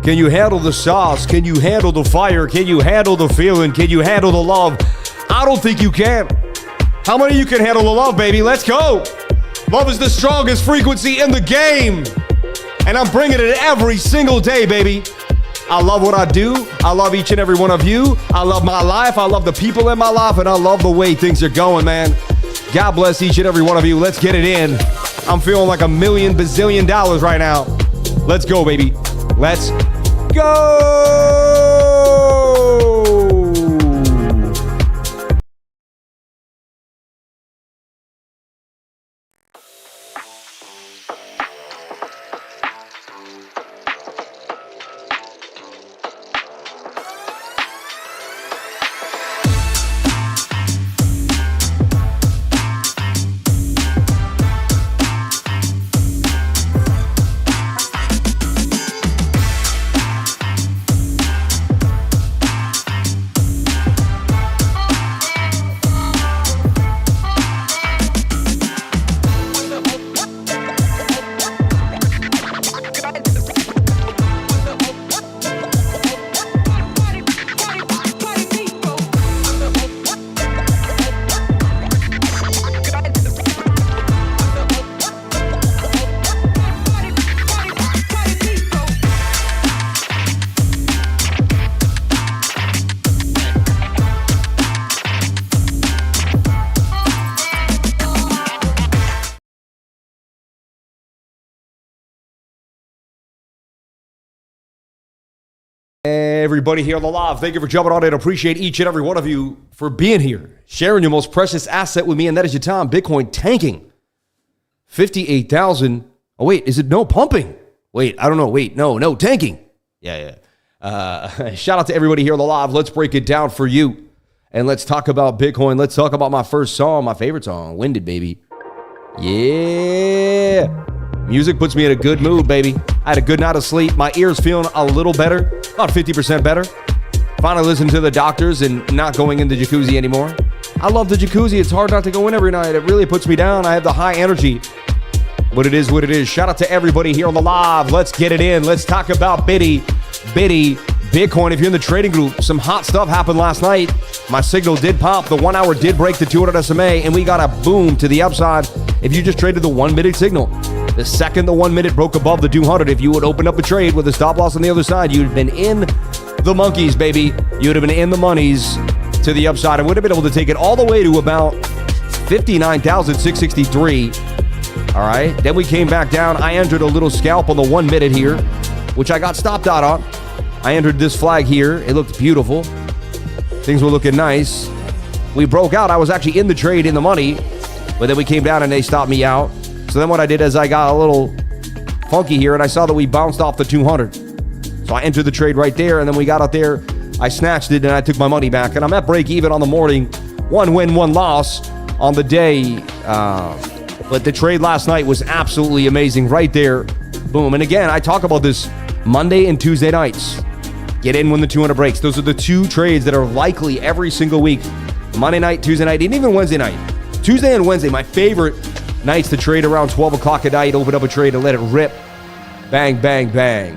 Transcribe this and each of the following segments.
Can you handle the sauce? Can you handle the fire? Can you handle the feeling? Can you handle the love? I don't think you can. How many of you can handle the love, baby? Let's go. Love is the strongest frequency in the game. And I'm bringing it every single day, baby. I love what I do. I love each and every one of you. I love my life. I love the people in my life. And I love the way things are going, man. God bless each and every one of you. Let's get it in. I'm feeling like $1 million bazillion right now. Let's go, baby. Let's go. everybody here on the live. Thank you for jumping on in. Appreciate each and every one of you for being here, sharing your most precious asset with me, and that is your time. Bitcoin tanking 58,000. Oh, wait, is it no pumping? Wait, I don't know. Wait, no, tanking. Yeah. Shout out to everybody here on the live. Let's break it down for you, and let's talk about Bitcoin. Let's talk about my first song, my favorite song, Winded, baby. Yeah. Music puts me in a good mood, baby. I had a good night of sleep. My ears feeling a little better, about 50% better. Finally listening to the doctors and not going in the jacuzzi anymore. I love the jacuzzi. It's hard not to go in every night. It really puts me down. I have the high energy. But it is what it is. Shout out to everybody here on the live. Let's get it in. Let's talk about Bitty, Bitcoin. If you're in the trading group, some hot stuff happened last night. My signal did pop. The 1 hour did break the 200 SMA, and we got a boom to the upside. If you just traded the 1 minute signal, the second the 1 minute broke above the 200, if you would open up a trade with a stop loss on the other side, you'd have been in the monkeys, baby. You'd have been in the monies to the upside and would have been able to take it all the way to about 59,663. All right. Then we came back down. I entered a little scalp on the 1 minute here, which I got stopped out on. I entered this flag here. It looked beautiful. Things were looking nice. We broke out. I was actually in the trade in the money, but then we came down and they stopped me out. So then what I did is I got a little funky here and I saw that we bounced off the 200. So I entered the trade right there, and then we got out there. I snatched it and I took my money back, and I'm at break even on the morning. 1 win, 1 loss on the day. But the trade last night was absolutely amazing right there. Boom. And again, I talk about this Monday and Tuesday nights. Get in when the 200 breaks. Those are the two trades that are likely every single week. Monday night, Tuesday night, and even Wednesday night. Tuesday and Wednesday, my favorite nights to trade around 12 o'clock at night, open up a trade and let it rip. Bang, bang, bang.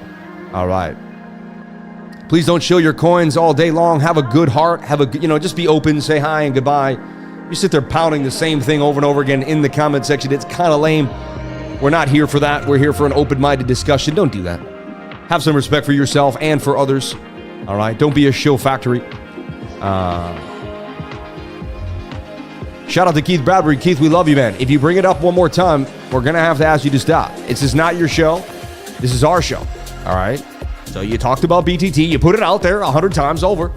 All right. Please don't shill your coins all day long. Have a good heart. Just be open, say hi and goodbye. You sit there pounding the same thing over and over again in the comment section. It's kind of lame. We're not here for that. We're here for an open-minded discussion. Don't do that. Have some respect for yourself and for others. All right? Don't be a shill factory. Shout out to Keith Bradbury. Keith, we love you, man. If you bring it up one more time, we're going to have to ask you to stop. This is not your show. This is our show. All right? So you talked about BTT. You put it out there 100 times over.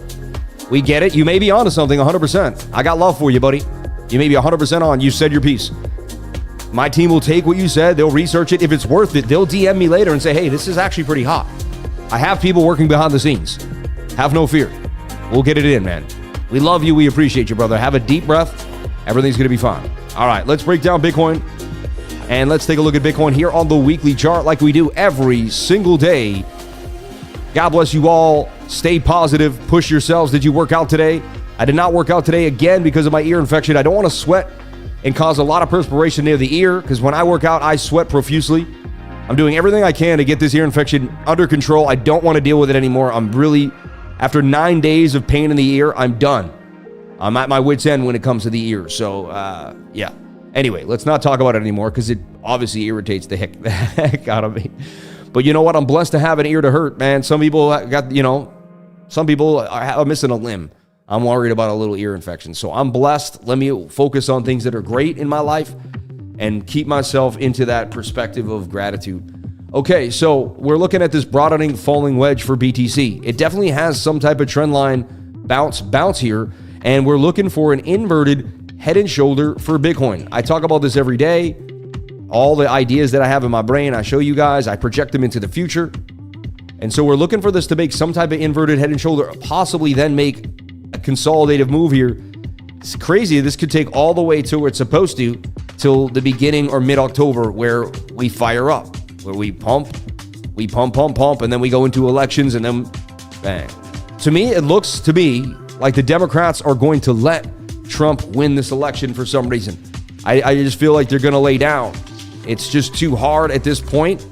We get it. You may be onto something 100%. I got love for you, buddy. You may be 100% on. You said your piece. My team will take what you said. They'll research it. If it's worth it, they'll DM me later and say, hey, this is actually pretty hot. I have people working behind the scenes. Have no fear. We'll get it in, man. We love you. We appreciate you, brother. Have a deep breath. Everything's going to be fine. All right, let's break down Bitcoin. And let's take a look at Bitcoin here on the weekly chart like we do every single day. God bless you all. Stay positive. Push yourselves. Did you work out today? I did not work out today again because of my ear infection. I don't want to sweat and cause a lot of perspiration near the ear because when I work out, I sweat profusely. I'm doing everything I can to get this ear infection under control. I don't want to deal with it anymore. After 9 days of pain in the ear, I'm done. I'm at my wit's end when it comes to the ear. So, yeah. Anyway, let's not talk about it anymore because it obviously irritates the heck out of me. But you know what? I'm blessed to have an ear to hurt, man. Some people are missing a limb. I'm worried about a little ear infection. So I'm blessed. Let me focus on things that are great in my life and keep myself into that perspective of gratitude. Okay, so we're looking at this broadening falling wedge for BTC. It definitely has some type of trend line bounce here, and we're looking for an inverted head and shoulder for Bitcoin. I talk about this every day. All the ideas that I have in my brain, I show you guys, I project them into the future. And so we're looking for this to make some type of inverted head and shoulder, possibly then make a consolidative move here. It's crazy. This could take all the way to where it's supposed to, till the beginning or mid-October, where we fire up, where we pump, and then we go into elections, and then bang. To me, it looks to me like the Democrats are going to let Trump win this election for some reason. I just feel like they're going to lay down. It's just too hard at this point.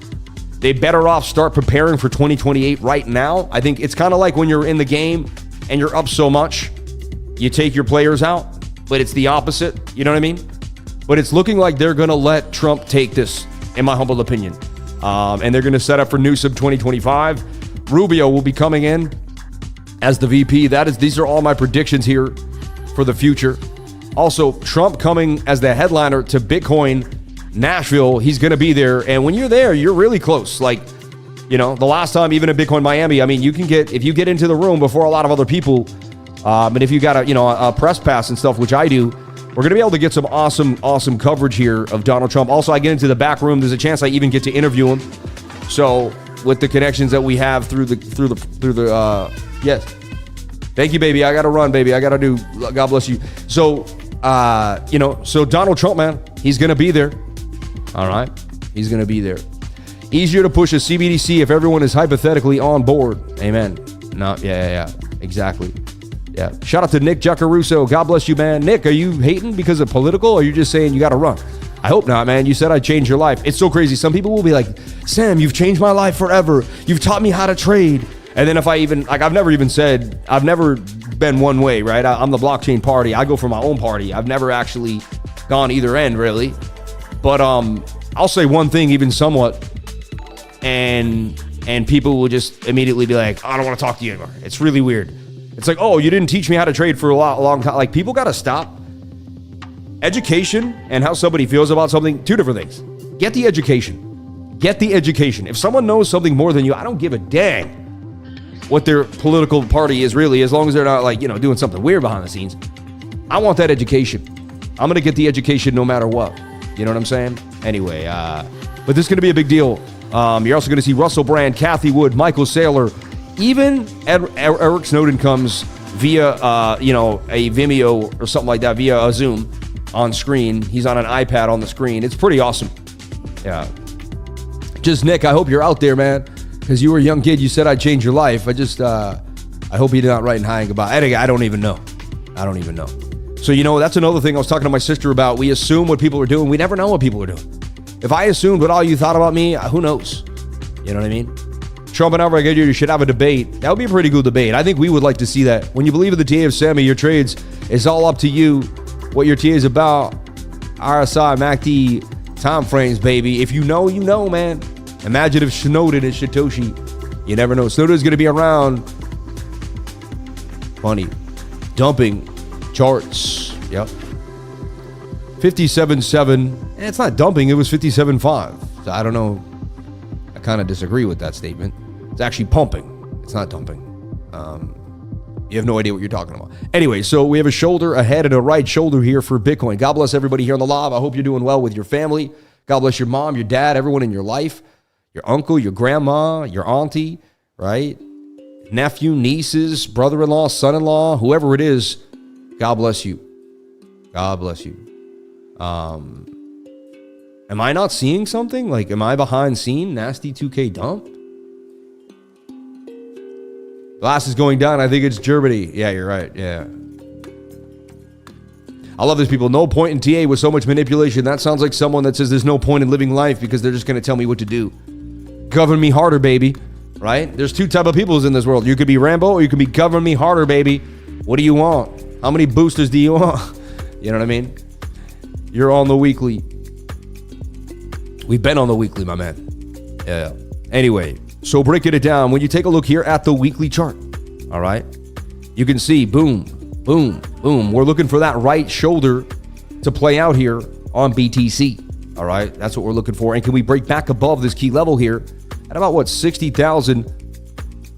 They better off start preparing for 2028 right now. I think it's kind of like when you're in the game and you're up so much, you take your players out, but it's the opposite. You know what I mean? But it's looking like they're going to let Trump take this, in my humble opinion. And they're going to set up for Newsom 2025. Rubio will be coming in as the VP. These are all my predictions here for the future. Also, Trump coming as the headliner to Bitcoin Nashville. He's going to be there. And when you're there, you're really close. Like, You know, the last time, even at Bitcoin Miami, I mean, if you get into the room before a lot of other people, and if you got a press pass and stuff, which I do, we're going to be able to get some awesome coverage here of Donald Trump. Also, I get into the back room. There's a chance I even get to interview him. So with the connections that we have through the yes. Thank you, baby. I got to run, baby. I got to do, God bless you. So, so Donald Trump, man, he's going to be there. All right. He's going to be there. Easier to push a CBDC if everyone is hypothetically on board. Amen. No, yeah. Exactly. Yeah. Shout out to Nick Giacaruso. God bless you, man. Nick, are you hating because of political, or are you just saying you got to run? I hope not, man. You said I'd change your life. It's so crazy. Some people will be like, Sam, you've changed my life forever. You've taught me how to trade. And then if I even, I've never been one way, right? I'm the blockchain party. I go for my own party. I've never actually gone either end, really. But I'll say one thing, even somewhat, and people will just immediately be like, I don't want to talk to you anymore. It's really weird. It's like, oh, you didn't teach me how to trade for a long time. Like, people got to stop. Education and how somebody feels about something, two different things. Get the education. If someone knows something more than you, I don't give a dang what their political party is really, as long as they're not doing something weird behind the scenes. I want that education. I'm going to get the education no matter what. You know what I'm saying? Anyway, but this is going to be a big deal. You're also going to see Russell Brand, Kathy Wood, Michael Saylor, even Eric Snowden comes via, a Vimeo or something like that, via a Zoom on screen. He's on an iPad on the screen. It's pretty awesome. Yeah. Just Nick, I hope you're out there, man, because you were a young kid. You said I'd change your life. I hope you're not writing high and goodbye. I don't even know. So, that's another thing I was talking to my sister about. We assume what people are doing. We never know what people are doing. If I assumed what all you thought about me, who knows? You know what I mean? Trump and Alvaro, you should have a debate. That would be a pretty cool debate. I think we would like to see that. When you believe in the TA of Sammy, your trades, it's all up to you. What your TA is about. RSI, MACD, time frames, baby. If you know, you know, man. Imagine if Snowden is Satoshi. You never know. Snowden is going to be around. Funny. Dumping charts. Yep. 57.7. It's not dumping. It was 57.5. So I don't know. I kind of disagree with that statement. It's actually pumping. It's not dumping. You have no idea what you're talking about. Anyway, so we have a shoulder, a head, and a right shoulder here for Bitcoin. God bless everybody here on the live. I hope you're doing well with your family. God bless your mom, your dad, everyone in your life, your uncle, your grandma, your auntie, right? Nephew, nieces, brother-in-law, son-in-law, whoever it is. God bless you. God bless you. Am I not seeing something? Like, am I behind scene? Nasty 2K dump? Glass is going down. I think it's Germany. Yeah, you're right. Yeah. I love these people. No point in TA with so much manipulation. That sounds like someone that says there's no point in living life because they're just going to tell me what to do. Govern me harder, baby. Right? There's two type of peoples in this world. You could be Rambo or you could be govern me harder, baby. What do you want? How many boosters do you want? You know what I mean? You're on the weekly. We've been on the weekly, my man. Yeah. Anyway, so breaking it down, when you take a look here at the weekly chart, all right, you can see boom, boom, boom. We're looking for that right shoulder to play out here on BTC. All right, that's what we're looking for. And can we break back above this key level here at about what, 60,000?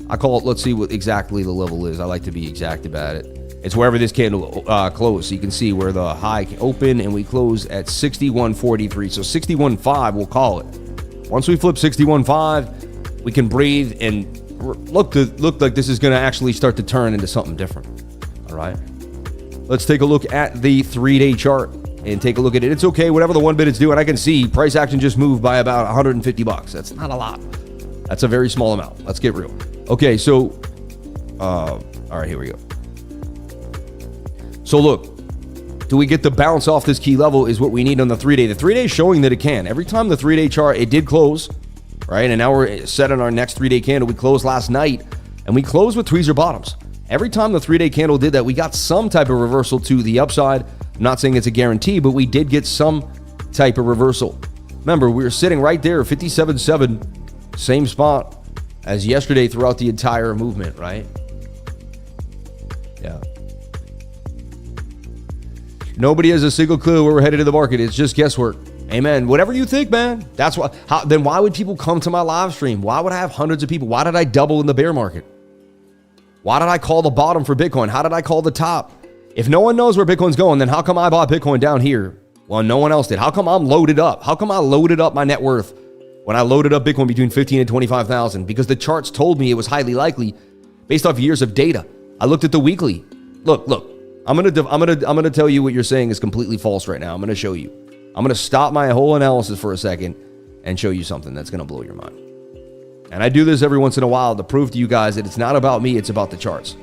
I call it, let's see what exactly the level is. I like to be exact about it. It's wherever this candle closed. So you can see where the high open and we close at 61.43. So 61.5, we'll call it. Once we flip 61.5, we can breathe and look like this is going to actually start to turn into something different. All right. Let's take a look at the 3-day chart and take a look at it. It's okay, whatever the 1 minute's doing. I can see price action just moved by about $150. That's not a lot. That's a very small amount. Let's get real. Okay, so all right, here we go. So look, do we get the bounce off this key level is what we need on the 3-day. The 3-day is showing that it can. Every time the 3-day chart, it did close, right? And now we're set on our next 3-day candle. We closed last night, and we closed with tweezer bottoms. Every time the 3-day candle did that, we got some type of reversal to the upside. I'm not saying it's a guarantee, but we did get some type of reversal. Remember, we were sitting right there, 57.7, same spot as yesterday throughout the entire movement, right? Yeah. Nobody has a single clue where we're headed to the market. It's just guesswork. Amen. Whatever you think, man. That's why. Then why would people come to my live stream? Why would I have hundreds of people? Why did I double in the bear market? Why did I call the bottom for Bitcoin? How did I call the top? If no one knows where Bitcoin's going, then how come I bought Bitcoin down here? Well, no one else did. How come I'm loaded up? How come I loaded up my net worth when I loaded up Bitcoin between 15 and 25,000? Because the charts told me it was highly likely based off years of data. I looked at the weekly. Look. I'm gonna tell you what you're saying is completely false right now. I'm gonna show you. I'm gonna stop my whole analysis for a second and show you something that's gonna blow your mind. And I do this every once in a while to prove to you guys that it's not about me, it's about the charts.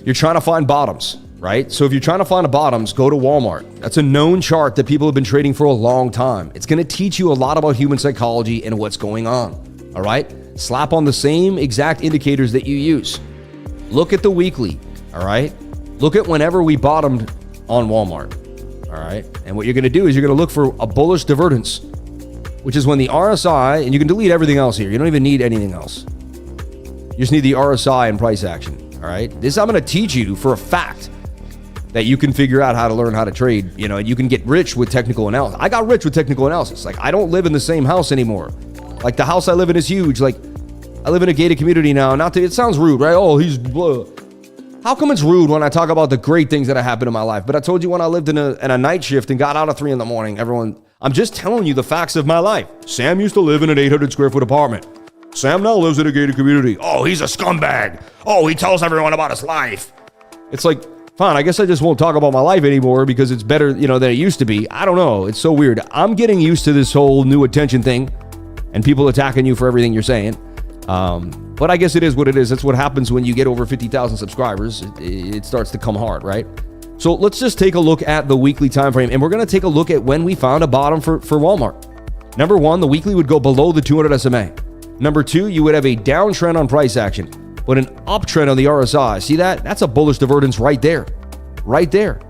You're trying to find bottoms, right? So if you're trying to find bottoms, go to Walmart. That's a known chart that people have been trading for a long time. It's gonna teach you a lot about human psychology and what's going on, all right? Slap on the same exact indicators that you use. Look at the weekly, all right? Look at whenever we bottomed on Walmart, all right? And what you're gonna do is you're gonna look for a bullish divergence, which is when the RSI, and you can delete everything else here. You don't even need anything else. You just need the RSI and price action, all right? This I'm gonna teach you for a fact that you can figure out how to learn how to trade, and you can get rich with technical analysis. I got rich with technical analysis. Like, I don't live in the same house anymore. Like, the house I live in is huge. Like, I live in a gated community now. It sounds rude, right? Oh, he's blah. How come it's rude when I talk about the great things that have happened in my life? But I told you when I lived in a night shift and got out at 3 a.m, I'm just telling you the facts of my life. Sam used to live in an 800 square foot apartment. Sam now lives in a gated community. Oh, he's a scumbag. Oh, he tells everyone about his life. It's like, fine, I guess I just won't talk about my life anymore because it's better, than it used to be. I don't know. It's so weird. I'm getting used to this whole new attention thing and people attacking you for everything you're saying. But I guess it is what it is. That's what happens when you get over 50,000 subscribers. It starts to come hard, right? So let's just take a look at the weekly time frame, and we're going to take a look at when we found a bottom for Walmart. Number one, the weekly would go below the 200 SMA. Number two, you would have a downtrend on price action, but an uptrend on the RSI. See that? That's a bullish divergence right there. Right there.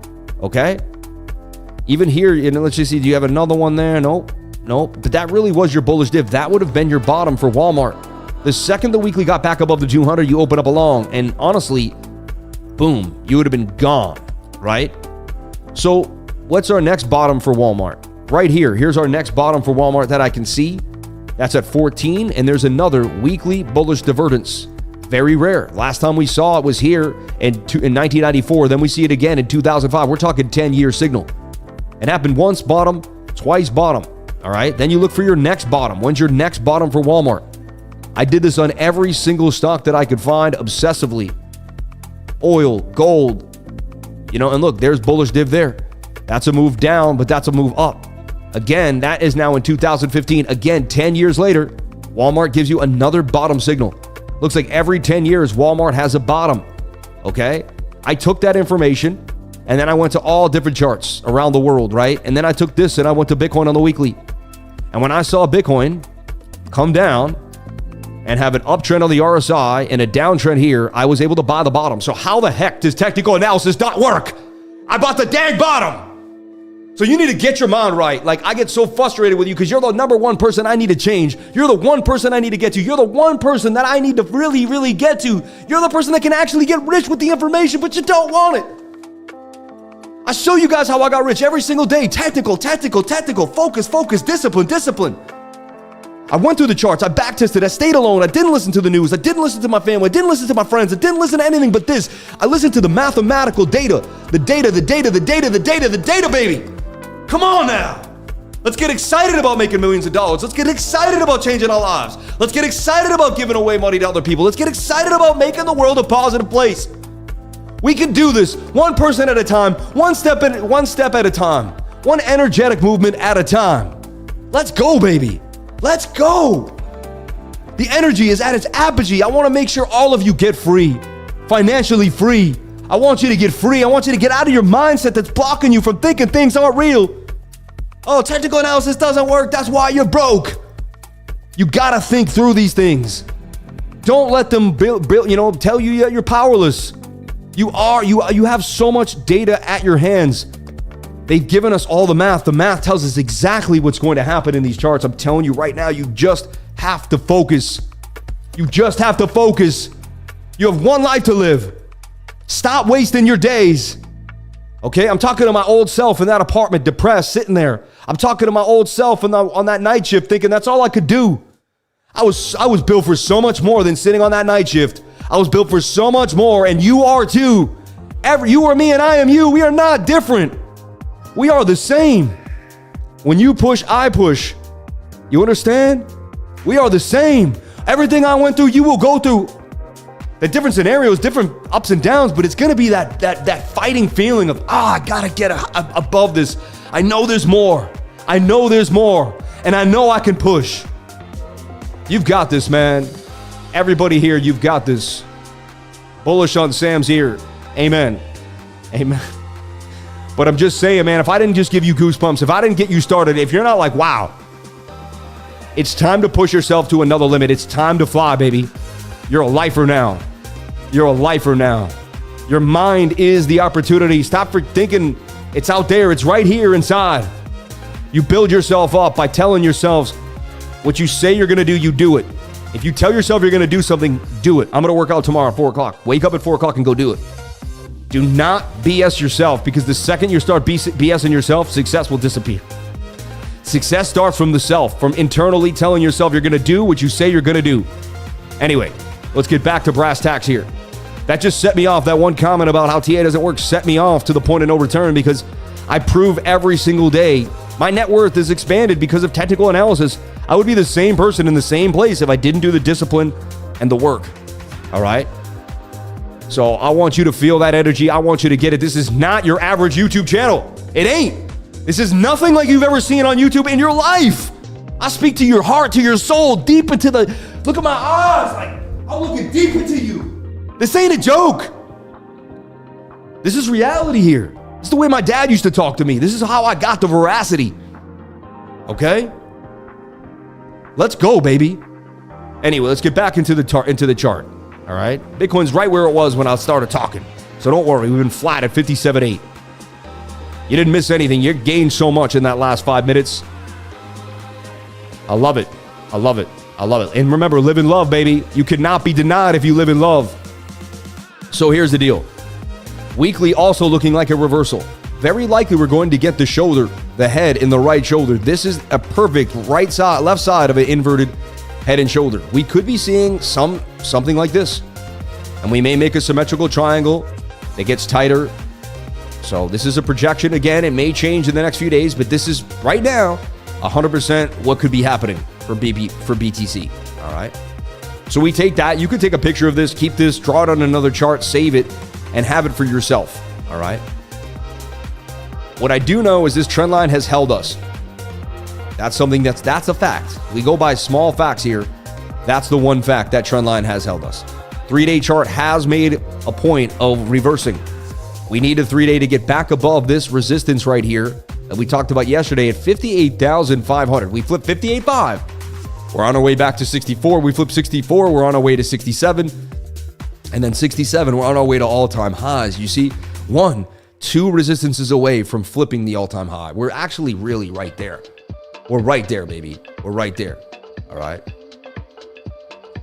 Okay? Even here, let's just see, do you have another one there? Nope. But that really was your bullish div. That would have been your bottom for Walmart. The second the weekly got back above the 200, you open up a long, and honestly, boom, you would have been gone, right? So what's our next bottom for Walmart? Right here. Here's our next bottom for Walmart that I can see. That's at 14, and there's another weekly bullish divergence. Very rare. Last time we saw it was here in 1994. Then we see it again in 2005. We're talking 10-year signal. It happened once bottom, twice bottom. All right. Then you look for your next bottom. When's your next bottom for Walmart? I did this on every single stock that I could find obsessively. Oil, gold, and look, there's bullish div there. That's a move down, but that's a move up. Again, that is now in 2015. Again, 10 years later, Walmart gives you another bottom signal. Looks like every 10 years, Walmart has a bottom. Okay? I took that information and then I went to all different charts around the world, right? And then I took this and I went to Bitcoin on the weekly. And when I saw Bitcoin come down and have an uptrend on the RSI and a downtrend here, I was able to buy the bottom. So how the heck does technical analysis not work? I bought the dang bottom. So you need to get your mind right. Like, I get so frustrated with you because you're the number one person I need to change. You're the one person I need to get to. You're the one person that I need to really, really get to. You're the person that can actually get rich with the information, but you don't want it. I show you guys how I got rich every single day. Tactical, focus, discipline. I went through the charts. I backtested. I stayed alone. I didn't listen to the news. I didn't listen to my family. I didn't listen to my friends. I didn't listen to anything but this. I listened to the mathematical data. The data, baby. Come on now. Let's get excited about making millions of dollars. Let's get excited about changing our lives. Let's get excited about giving away money to other people. Let's get excited about making the world a positive place. We can do this one person at a time, one step at a time, one energetic movement at a time. Let's go, baby. Let's go. The energy is at its apogee. I want to make sure all of you get free, financially free. I want you to get free. I want you to get out of your mindset that's blocking you from thinking things aren't real. Oh, technical analysis doesn't work. That's why you're broke. You got to think through these things. Don't let them tell you you're powerless. You have so much data at your hands. They've given us all the math. The math tells us exactly what's going to happen in these charts. I'm telling you right now, you just have to focus. You just have to focus. You have one life to live. Stop wasting your days. Okay, I'm talking to my old self in that apartment, depressed, sitting there. I'm talking to my old self on that night shift, thinking that's all I could do. I was built for so much more than sitting on that night shift. I was built for so much more, and you are too. You are me and I am you. We are not different. We are the same. When you push, I push. You understand? We are the same. Everything I went through, you will go through. The different scenarios, different ups and downs, but it's going to be that fighting feeling of, I got to get above this. I know there's more. I know there's more. And I know I can push. You've got this, man. Everybody here, you've got this. Bullish on Sam's ear. Amen. Amen. But I'm just saying, man, if I didn't just give you goosebumps, if I didn't get you started, if you're not like, wow, it's time to push yourself to another limit. It's time to fly, baby. You're a lifer now. You're a lifer now. Your mind is the opportunity. Stop thinking it's out there. It's right here inside. You build yourself up by telling yourselves what you say you're going to do, you do it. If you tell yourself you're going to do something, do it. I'm going to work out tomorrow at 4 o'clock. Wake up at 4 o'clock and go do it. Do not BS yourself, because the second you start BSing yourself, success will disappear. Success starts from the self, from internally telling yourself you're going to do what you say you're going to do. Anyway, let's get back to brass tacks here. That just set me off. That one comment about how TA doesn't work set me off to the point of no return, because I prove every single day my net worth is expanded because of technical analysis. I would be the same person in the same place if I didn't do the discipline and the work. All right? So I want you to feel that energy. I want you to get it. This is not your average YouTube channel. It ain't. This is nothing like you've ever seen on YouTube in your life. I speak to your heart, to your soul, deep into the... Look at my eyes. Like, I'm looking deep into you. This ain't a joke. This is reality here. This is the way my dad used to talk to me. This is how I got the veracity. Okay? Let's go, baby. Anyway, let's get back into the chart. All right? Bitcoin's right where it was when I started talking. So don't worry. We've been flat at 57.8. You didn't miss anything. You gained so much in that last 5 minutes. I love it. I love it. I love it. And remember, live in love, baby. You cannot be denied if you live in love. So here's the deal. Weekly also looking like a reversal. Very likely we're going to get the shoulder, the head in the right shoulder. This is a perfect right side, left side of an inverted head and shoulder. We could be seeing something like this. And we may make a symmetrical triangle that gets tighter. So this is a projection. Again, it may change in the next few days, but this is right now 100% what could be happening for BTC. All right. So we take that. You could take a picture of this, keep this, draw it on another chart, save it, and have it for yourself. All right. What I do know is this trend line has held us. That's something that's a fact. We go by small facts here. That's the one fact that trend line has held us. 3-day chart has made a point of reversing. We need a 3-day to get back above this resistance right here that we talked about yesterday at 58,500. We flipped 58.5. We're on our way back to 64. We flipped 64. We're on our way to 67. And then 67, we're on our way to all-time highs. You see, 2 resistances away from flipping the all-time high. We're actually really right there. We're right there, baby. We're right there. All right.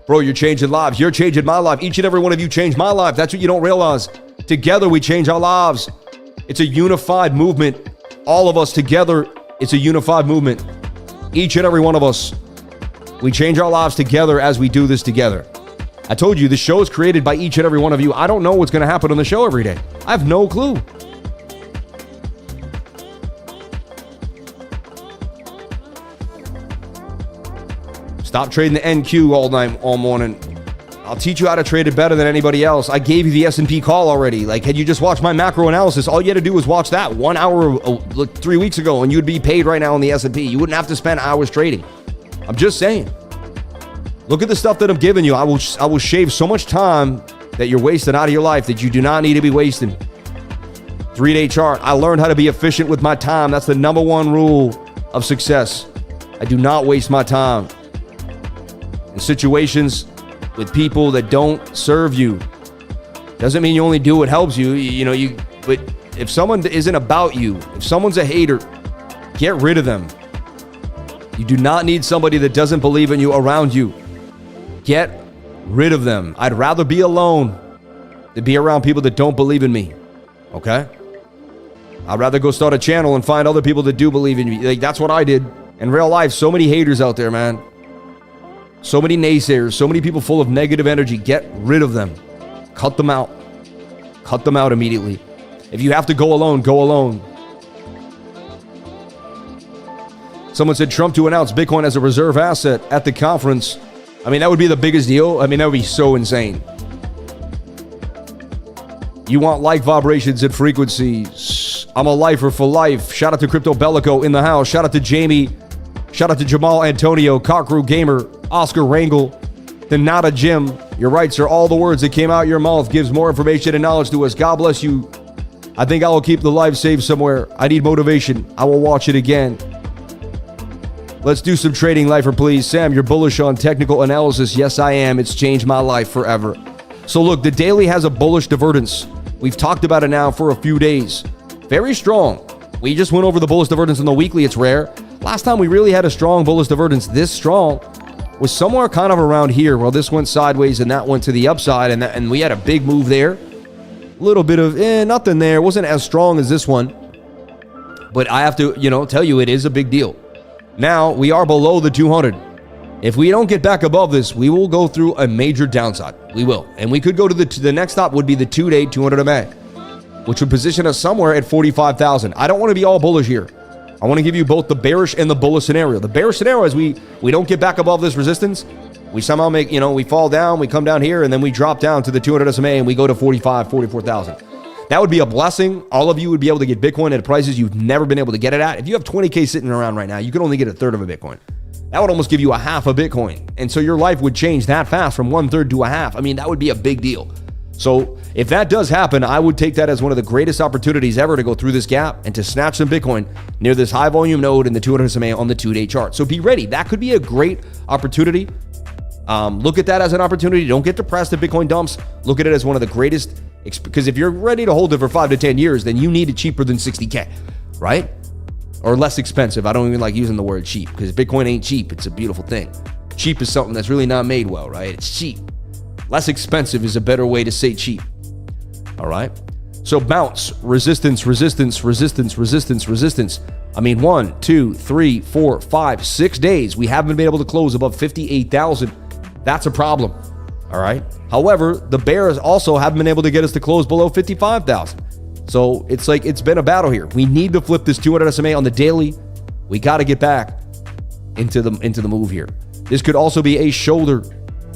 Bro, you're changing lives. You're changing my life. Each and every one of you changed my life. That's what you don't realize. Together, we change our lives. It's a unified movement. All of us together, it's a unified movement. Each and every one of us, we change our lives together as we do this together. I told you, the show is created by each and every one of you. I don't know what's going to happen on the show every day. I have no clue. Stop trading the NQ all morning. I'll teach you how to trade it better than anybody else. I gave you the S&P call already. Like, had you just watched my macro analysis, all you had to do was watch that 1 hour, 3 weeks ago, and you'd be paid right now on the S&P. You wouldn't have to spend hours trading. I'm just saying. Look at the stuff that I'm giving you. I will shave so much time that you're wasting out of your life that you do not need to be wasting. 3-day chart. I learned how to be efficient with my time. That's the number one rule of success. I do not waste my time in situations with people that don't serve you. Doesn't mean you only do what helps you. But if someone isn't about you, if someone's a hater, get rid of them. You do not need somebody that doesn't believe in you around you. Get rid of them. I'd rather be alone than be around people that don't believe in me. Okay? I'd rather go start a channel and find other people that do believe in me. Like, that's what I did. In real life, so many haters out there, man. So many naysayers, so many people full of negative energy. Get rid of them. Cut them out. Cut them out immediately. If you have to go alone, go alone. Someone said Trump to announce Bitcoin as a reserve asset at the conference. I mean, that would be the biggest deal. I mean, that would be so insane. You want like vibrations and frequencies. I'm a lifer for life. Shout out to Crypto Bellico in the house. Shout out to Jamie. Shout out to Jamal Antonio, Cockroach Gamer, Oscar Rangel, the Nada Jim. Your rights are all the words that came out your mouth. Gives more information and knowledge to us. God bless you. I think I will keep the live saved somewhere. I need motivation. I will watch it again. Let's do some trading, lifer, please. Sam, you're bullish on technical analysis. Yes, I am. It's changed my life forever. So look, the daily has a bullish divergence. We've talked about it now for a few days. Very strong. We just went over the bullish divergence on the weekly. It's rare. Last time we really had a strong bullish divergence this strong was somewhere kind of around here. Well, this went sideways and that went to the upside, and we had a big move there. A little bit of nothing there. It wasn't as strong as this one. But I have to, tell you, it is a big deal. Now, we are below the 200. If we don't get back above this, we will go through a major downside. We will. And we could go to the next stop would be the 2-day 200 MA, which would position us somewhere at 45,000. I don't want to be all bullish here. I want to give you both the bearish and the bullish scenario. The bearish scenario is we don't get back above this resistance. We somehow make, we fall down, we come down here, and then we drop down to the 200 SMA and we go to 44,000. That would be a blessing. All of you would be able to get Bitcoin at prices you've never been able to get it at. If you have 20K sitting around right now, you could only get a third of a Bitcoin. That would almost give you a half a Bitcoin. And so your life would change that fast from 1/3 to a half. I mean, that would be a big deal. So if that does happen, I would take that as one of the greatest opportunities ever to go through this gap and to snatch some Bitcoin near this high volume node in the 200 SMA on the 2-day chart. So be ready. That could be a great opportunity. Look at that as an opportunity. Don't get depressed if Bitcoin dumps. Look at it as one of the greatest, because if you're ready to hold it for 5 to 10 years, then you need it cheaper than 60K, right? Or less expensive. I don't even like using the word cheap because Bitcoin ain't cheap. It's a beautiful thing. Cheap is something that's really not made well, right? It's cheap. Less expensive is a better way to say cheap. All right. So bounce, resistance, resistance, resistance, resistance, resistance. I mean, 1, 2, 3, 4, 5, 6 days. We haven't been able to close above 58,000. That's a problem. All right. However, the bears also haven't been able to get us to close below 55,000. So it's like it's been a battle here. We need to flip this 200 SMA on the daily. We got to get back into the move here. This could also be a shoulder,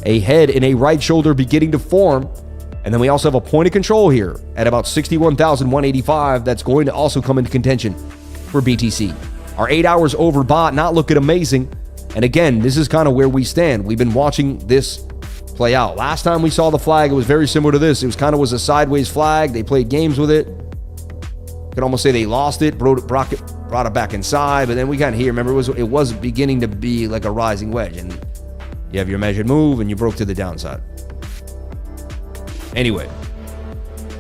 a head and a right shoulder beginning to form. And then we also have a point of control here at about 61,185. That's going to also come into contention for BTC. Our 8 hours overbought, not looking amazing. And again, this is kind of where we stand. We've been watching this play out. Last time we saw the flag, it was very similar to this. It was kind of a sideways flag. They played games with it. You could almost say they lost it, brought it back inside. But then we kind of here, remember, it was beginning to be like a rising wedge. And you have your measured move and you broke to the downside. Anyway,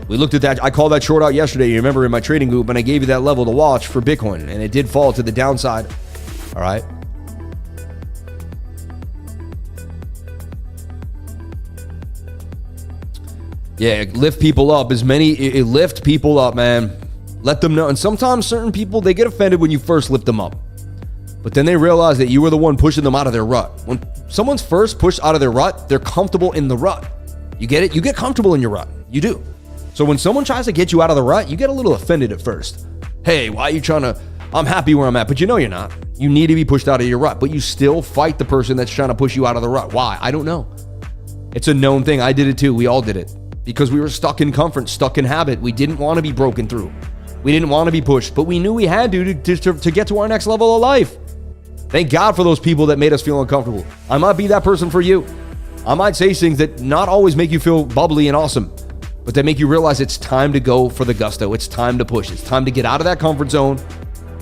we looked at that. I called that short out yesterday, you remember, in my trading group, and I gave you that level to watch for Bitcoin, and it did fall to the downside. All right. Yeah, lift people up. Lift people up, man. Let them know. And sometimes certain people, they get offended when you first lift them up. But then they realize that you were the one pushing them out of their rut. When someone's first pushed out of their rut, they're comfortable in the rut. You get it? You get comfortable in your rut. You do. So when someone tries to get you out of the rut, you get a little offended at first. Hey, why are you trying to... I'm happy where I'm at. But you know you're not. You need to be pushed out of your rut. But you still fight the person that's trying to push you out of the rut. Why? I don't know. It's a known thing. I did it too. We all did it. Because we were stuck in comfort, stuck in habit. We didn't want to be broken through. We didn't want to be pushed. But we knew we had to get to our next level of life. Thank God for those people that made us feel uncomfortable. I might be that person for you. I might say things that not always make you feel bubbly and awesome, but that make you realize it's time to go for the gusto. It's time to push. It's time to get out of that comfort zone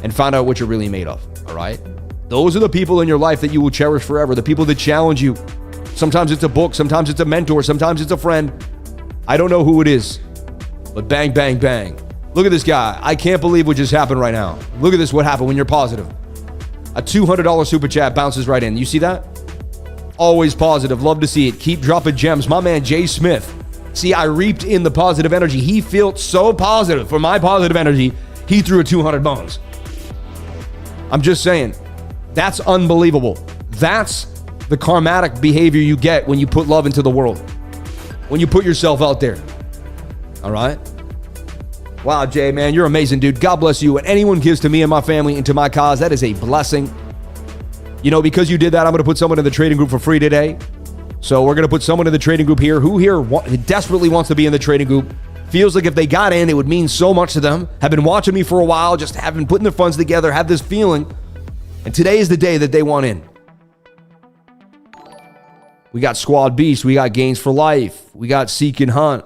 and find out what you're really made of, all right? Those are the people in your life that you will cherish forever, the people that challenge you. Sometimes it's a book, sometimes it's a mentor, sometimes it's a friend. I don't know who it is, but bang, bang, bang. Look at this guy. I can't believe what just happened right now. Look at this, what happened when you're positive. A $200 super chat bounces right in. You see that? Always positive. Love to see it. Keep dropping gems. My man, Jay Smith. See, I reaped in the positive energy. He felt so positive for my positive energy. he threw a 200 bones. I'm just saying, that's unbelievable. That's the karmatic behavior you get when you put love into the world, when you put yourself out there. All right? Wow, Jay, man, you're amazing, dude. God bless you. And anyone gives to me and my family and to my cause, that is a blessing. You know, because you did that, I'm going to put someone in the trading group for free today. So we're going to put someone in the trading group here who desperately wants to be in the trading group. Feels like if they got in, it would mean so much to them. Have been watching me for a while, just have been putting their funds together, have this feeling. And today is the day that they want in. We got Squad Beast. We got Gains for Life. We got Seek and Hunt.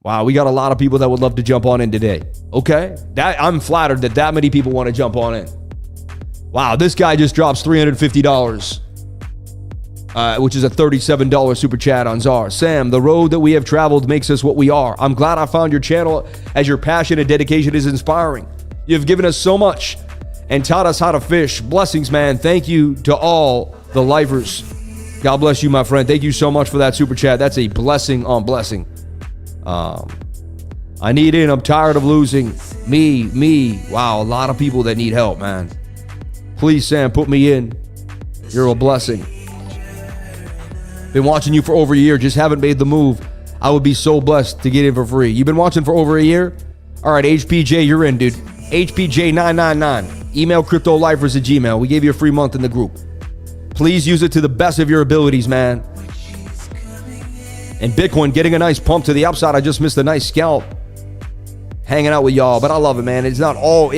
Wow, we got a lot of people that would love to jump on in today. Okay, I'm flattered that many people want to jump on in. Wow, this guy just drops $350, which is a $37 super chat on Czar. Sam, the road that we have traveled makes us what we are. I'm glad I found your channel, as your passion and dedication is inspiring. You've given us so much and taught us how to fish. Blessings, man. Thank you to all the lifers. God bless you, my friend. Thank you so much for that super chat. That's a blessing on blessing. I need in. I'm tired of losing. Me. Wow, a lot of people that need help, man. Please, Sam, put me in. You're a blessing. Been watching you for over a year. Just haven't made the move. I would be so blessed to get in for free. You've been watching for over a year? All right, HPJ, you're in, dude. HPJ999. Email cryptolifers@gmail. We gave you a free month in the group. Please use it to the best of your abilities, man. And Bitcoin getting a nice pump to the upside. I just missed a nice scalp. Hanging out with y'all, but I love it, man. It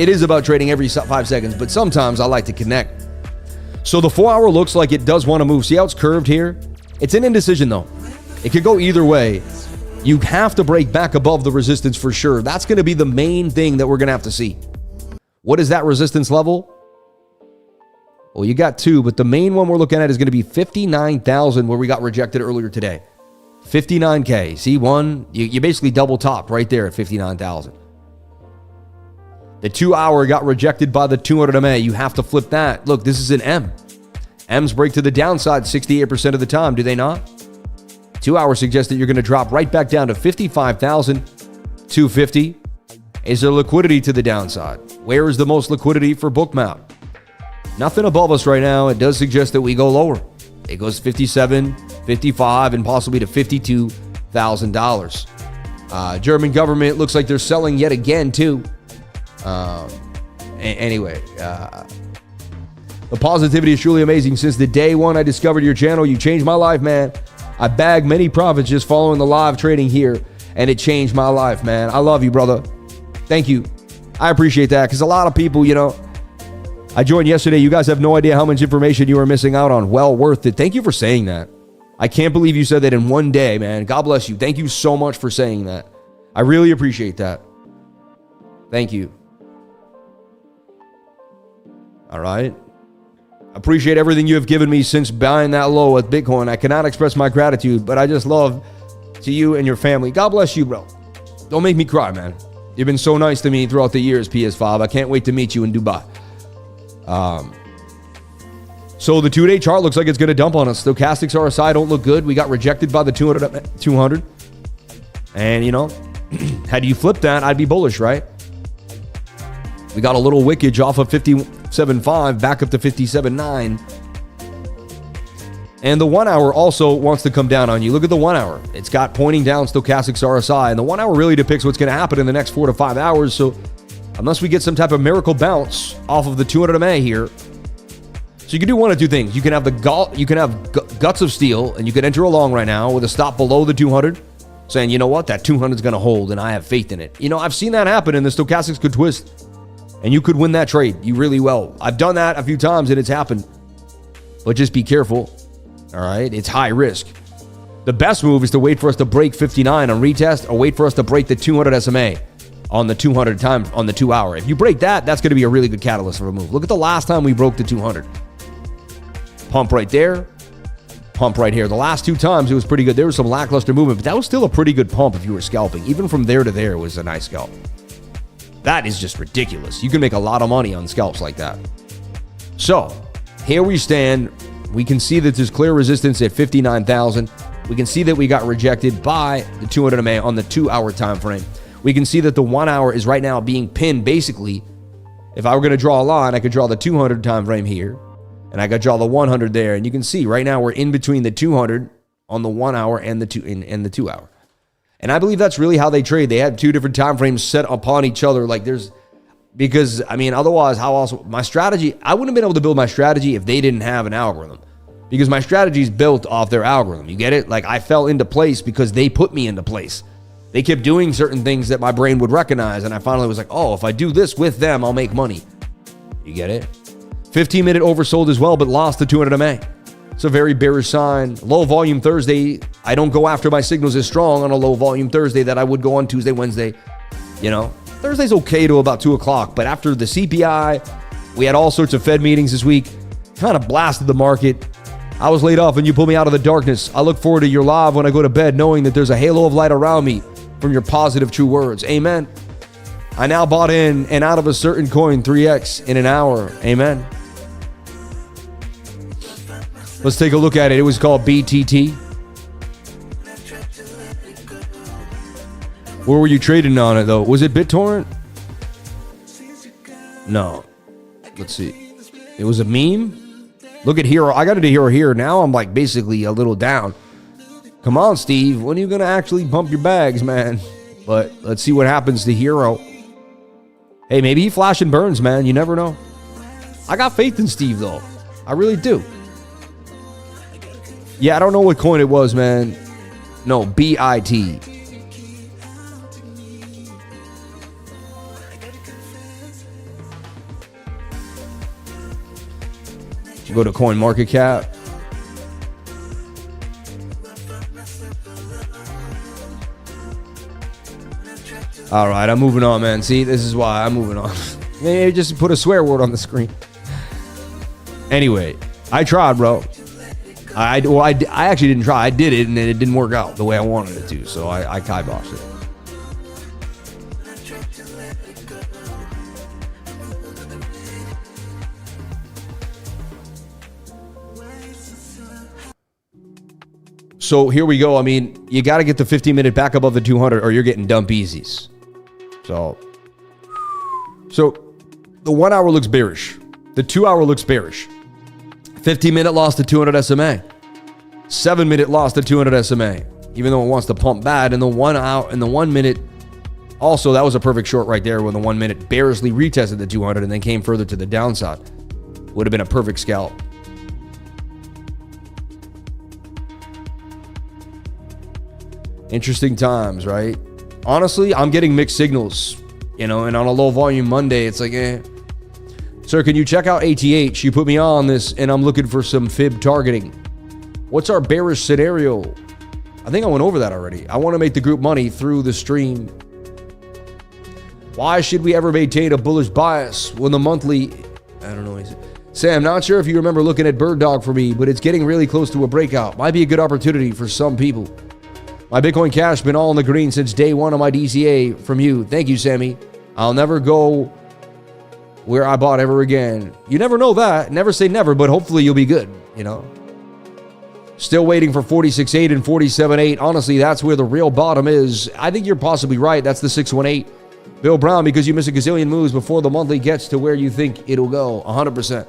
is about trading every 5 seconds, but sometimes I like to connect. So the 4 hour looks like it does want to move. See how it's curved here? It's an indecision though. It could go either way. You have to break back above the resistance for sure. That's going to be the main thing that we're going to have to see. What is that resistance level? Well, you got two, but the main one we're looking at is going to be 59,000, where we got rejected earlier today. 59K. See, you basically double topped right there at 59,000. The 2 hour got rejected by the 200 MA. You have to flip that. Look, this is an M. M's break to the downside 68% of the time, do they not? 2 hours suggest that you're going to drop right back down to 55,250. Is there liquidity to the downside? Where is the most liquidity for BOOKMAP? Nothing above us right now. It does suggest that we go lower. It goes 57, 55, and possibly to $52,000. German government looks like they're selling yet again, too. Anyway, the positivity is truly amazing. Since the day one I discovered your channel, you changed my life, man. I bagged many profits just following the live trading here, and it changed my life, man. I love you, brother. Thank you. I appreciate that, because a lot of people, I joined yesterday. You guys have no idea how much information you are missing out on. Well worth it. Thank you for saying that. I can't believe you said that in one day, man. God bless you. Thank you so much for saying that. I really appreciate that. Thank you. All right. Appreciate everything you have given me since buying that low with Bitcoin. I cannot express my gratitude, but I just love to you and your family. God bless you, bro. Don't make me cry, man. You've been so nice to me throughout the years, PS5. I can't wait to meet you in Dubai. So the 2-day chart looks like it's going to dump on us. Stochastics RSI don't look good. We got rejected by the 200. And, had you flipped that, I'd be bullish, right? We got a little wickage off of 57.5 back up to 57.9. And the 1 hour also wants to come down on you. Look at the 1 hour. It's got pointing down stochastics RSI. And the 1 hour really depicts what's going to happen in the next 4 to 5 hours. So unless we get some type of miracle bounce off of the 200 MA here. So you can do one of two things. You can have guts of steel, and you could enter along right now with a stop below the 200, saying, you know what, that 200 is going to hold, and I have faith in it. I've seen that happen, and the stochastics could twist, and you could win that trade. You really will. I've done that a few times, and it's happened. But just be careful. All right? It's high risk. The best move is to wait for us to break 59 on retest, or wait for us to break the 200 SMA. On the 200 time, on the 2 hour. If you break that, that's going to be a really good catalyst for a move. Look at the last time we broke the 200. Pump right there. Pump right here. The last two times it was pretty good. There was some lackluster movement, but that was still a pretty good pump if you were scalping. Even from there to there, it was a nice scalp. That is just ridiculous. You can make a lot of money on scalps like that. So, here we stand. We can see that there's clear resistance at 59,000. We can see that we got rejected by the 200 MA on the 2 hour time frame. we can see that the 1 hour is right now being pinned. Basically, if I were going to draw a line, I could draw the 200 time frame here, and I could draw the 100 there. And you can see right now we're in between the 200 on the 1 hour and the 2 hour. And I believe that's really how they trade. They have two different time frames set upon each other. Because I mean, otherwise, how else? My strategy, I wouldn't have been able to build my strategy if they didn't have an algorithm. Because my strategy is built off their algorithm. You get it? Like, I fell into place because they put me into place. They kept doing certain things that my brain would recognize. And I finally was like, oh, if I do this with them, I'll make money. You get it? 15-minute oversold as well, but lost the 200 MA. It's a very bearish sign. Low volume Thursday. I don't go after my signals as strong on a low volume Thursday that I would go on Tuesday, Wednesday. You know, Thursday's okay to about 2 o'clock. But after the CPI, we had all sorts of Fed meetings this week. Kind of blasted the market. I was laid off and you pulled me out of the darkness. I look forward to your live when I go to bed, knowing that there's a halo of light around me from your positive, true words. Amen. I now bought in and out of a certain coin 3x in an hour. Amen. Let's take a look at it. It was called BTT. Where were you trading on it, though? Was it BitTorrent? No. Let's see. It was a meme? Look at Hero. I got into Hero here. Now I'm like basically a little down. Come on, Steve. When are you going to actually pump your bags, man? But let's see what happens to Hero. Hey, maybe he flash and burns, man. You never know. I got faith in Steve, though. I really do. Yeah, I don't know what coin it was, man. No, BIT. You go to CoinMarketCap. All right, I'm moving on, man. See, this is why I'm moving on. Maybe just put a swear word on the screen. Anyway, I tried, bro. I actually didn't try. I did it, and it didn't work out the way I wanted it to, so I kiboshed it. So here we go. I mean, you got to get the 15-minute back above the 200 or you're getting dump easies. So the 1 hour looks bearish. The 2 hour looks bearish. 15-minute lost to 200 SMA. 7-minute lost to 200 SMA. Even though it wants to pump bad. And the 1 hour and the 1 minute. Also, that was a perfect short right there when the 1 minute barely retested the 200 and then came further to the downside. Would have been a perfect scalp. Interesting times, right? Honestly, I'm getting mixed signals, you know, and on a low volume Monday, it's like, Sir, can you check out ATH? You put me on this and I'm looking for some fib targeting. What's our bearish scenario? I think I went over that already. I want to make the group money through the stream. Why should we ever maintain a bullish bias when the monthly... I don't know. Sam, not sure if you remember looking at Bird Dog for me, but it's getting really close to a breakout. Might be a good opportunity for some people. My Bitcoin Cash been all in the green since day one of my DCA from you. Thank you, Sammy. I'll never go where I bought ever again. You never know that. Never say never, but hopefully you'll be good, you know. Still waiting for 46.8 and 47.8. Honestly, that's where the real bottom is. I think you're possibly right. That's the 618. Bill Brown, because you miss a gazillion moves before the monthly gets to where you think it'll go. 100%.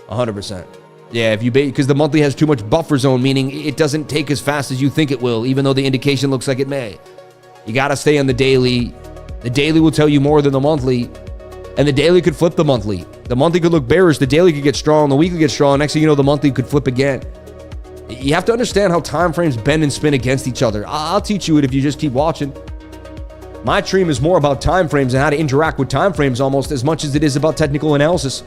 100%. Yeah, if you because the monthly has too much buffer zone, meaning it doesn't take as fast as you think it will, even though the indication looks like it may. You got to stay on the daily. The daily will tell you more than the monthly, and the daily could flip the monthly. The monthly could look bearish, the daily could get strong, the weekly could get strong. Next thing you know, the monthly could flip again. You have to understand how time frames bend and spin against each other. I'll teach you it if you just keep watching. My stream is more about time frames and how to interact with time frames almost as much as it is about technical analysis.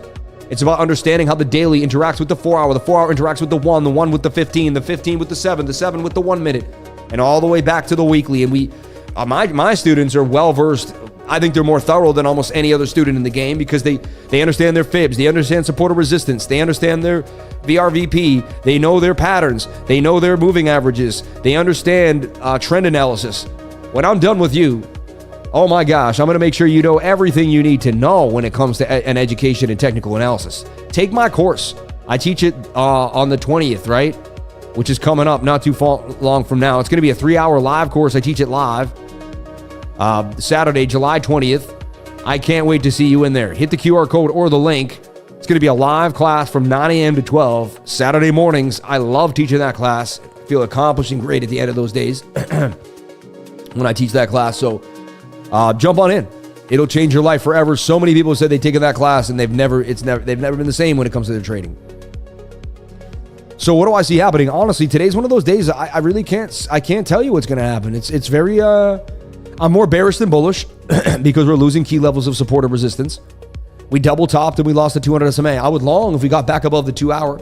It's about understanding how the daily interacts with the 4 hour interacts with the 1 with the 15 with the 7 with the 1 minute, and all the way back to the weekly. And we, my students are well versed. I think they're more thorough than almost any other student in the game because they understand their fibs, they understand support or resistance, they understand their VRVP, they know their patterns, they know their moving averages, they understand trend analysis. When I'm done with you, oh my gosh, I'm going to make sure you know everything you need to know when it comes to an education and technical analysis. Take my course. I teach it on the 20th, right? Which is coming up not too long from now. It's going to be a 3-hour live course. I teach it live. Saturday, July 20th. I can't wait to see you in there. Hit the QR code or the link. It's going to be a live class from 9 a.m. to 12 Saturday mornings. I love teaching that class. Feel accomplishing great at the end of those days when I teach that class. So jump on in. It'll change your life forever. So many people said they've taken that class and they've never been the same when it comes to their trading. So what do I see happening? Honestly, today's one of those days I really can't tell you what's going to happen. It's very I'm more bearish than bullish because we're losing key levels of support and resistance. We double topped and we lost the 200 SMA. I would long if we got back above the 2 hour.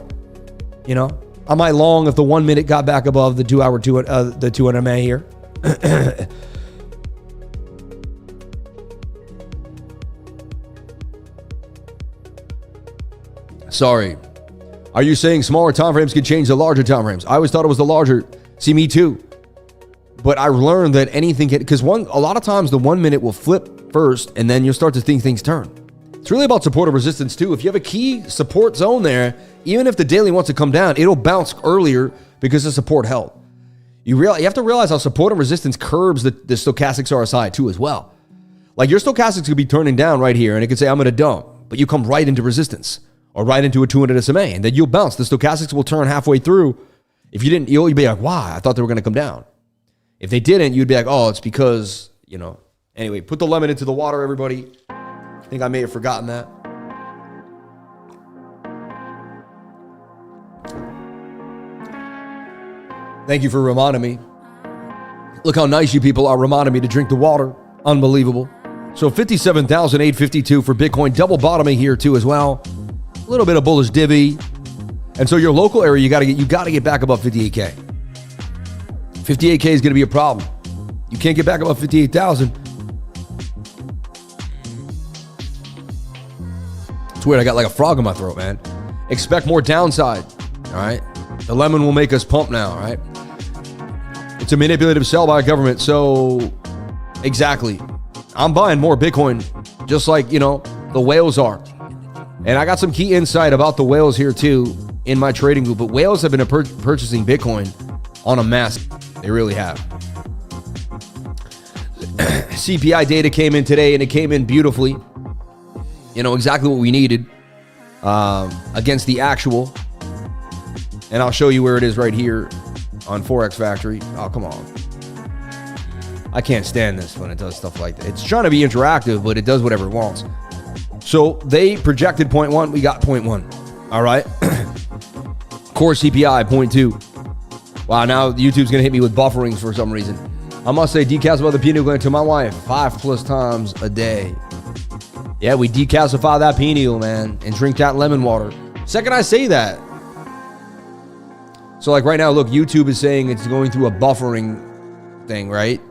You know, I might long if the 1 minute got back above the 2 hour the 200 SMA here. Sorry. Are you saying smaller time frames could change the larger time frames? I always thought it was the larger. See, me too. But I learned that anything can, because a lot of times the 1 minute will flip first and then you'll start to think things turn. It's really about support and resistance too. If you have a key support zone there, even if the daily wants to come down, it'll bounce earlier because the support held. You have to realize how support and resistance curbs the stochastics RSI too as well. Like your stochastics could be turning down right here and it could say, I'm going to dump, but you come right into resistance. Or right into a 200 SMA, and then you'll bounce. The stochastics will turn halfway through. If you didn't, you'll be like, why? I thought they were going to come down. If they didn't, you'd be like, oh, it's because, you know. Anyway, put the lemon into the water, everybody. I think I may have forgotten that. Thank you for reminding me. Look how nice you people are reminding me to drink the water. Unbelievable. So 57,852 for Bitcoin. Double bottoming here too as well. A little bit of bullish divvy. And so your local area, you got to get back above 58K. 58K is going to be a problem. You can't get back above 58,000. It's weird. I got like a frog in my throat, man. Expect more downside. All right. The lemon will make us pump now. All right. It's a manipulative sell by a government. So exactly. I'm buying more Bitcoin, just like, you know, the whales are. And I got some key insight about the whales here too in my trading group. But whales have been purchasing Bitcoin on a mass. They really have. CPI data came in today and it came in beautifully. You know, exactly what we needed against the actual. And I'll show you where it is right here on Forex Factory. Oh, come on. I can't stand this when it does stuff like that. It's trying to be interactive, but it does whatever it wants. So they projected 0.1, we got 0.1. All right. Core CPI 0.2. Wow, now YouTube's gonna hit me with bufferings for some reason. I must say, decalcify the pineal gland to my wife 5+ times a day. Yeah, we decalcify that pineal, man, and drink that lemon water. Second I say that. So like right now, look, YouTube is saying it's going through a buffering thing, right?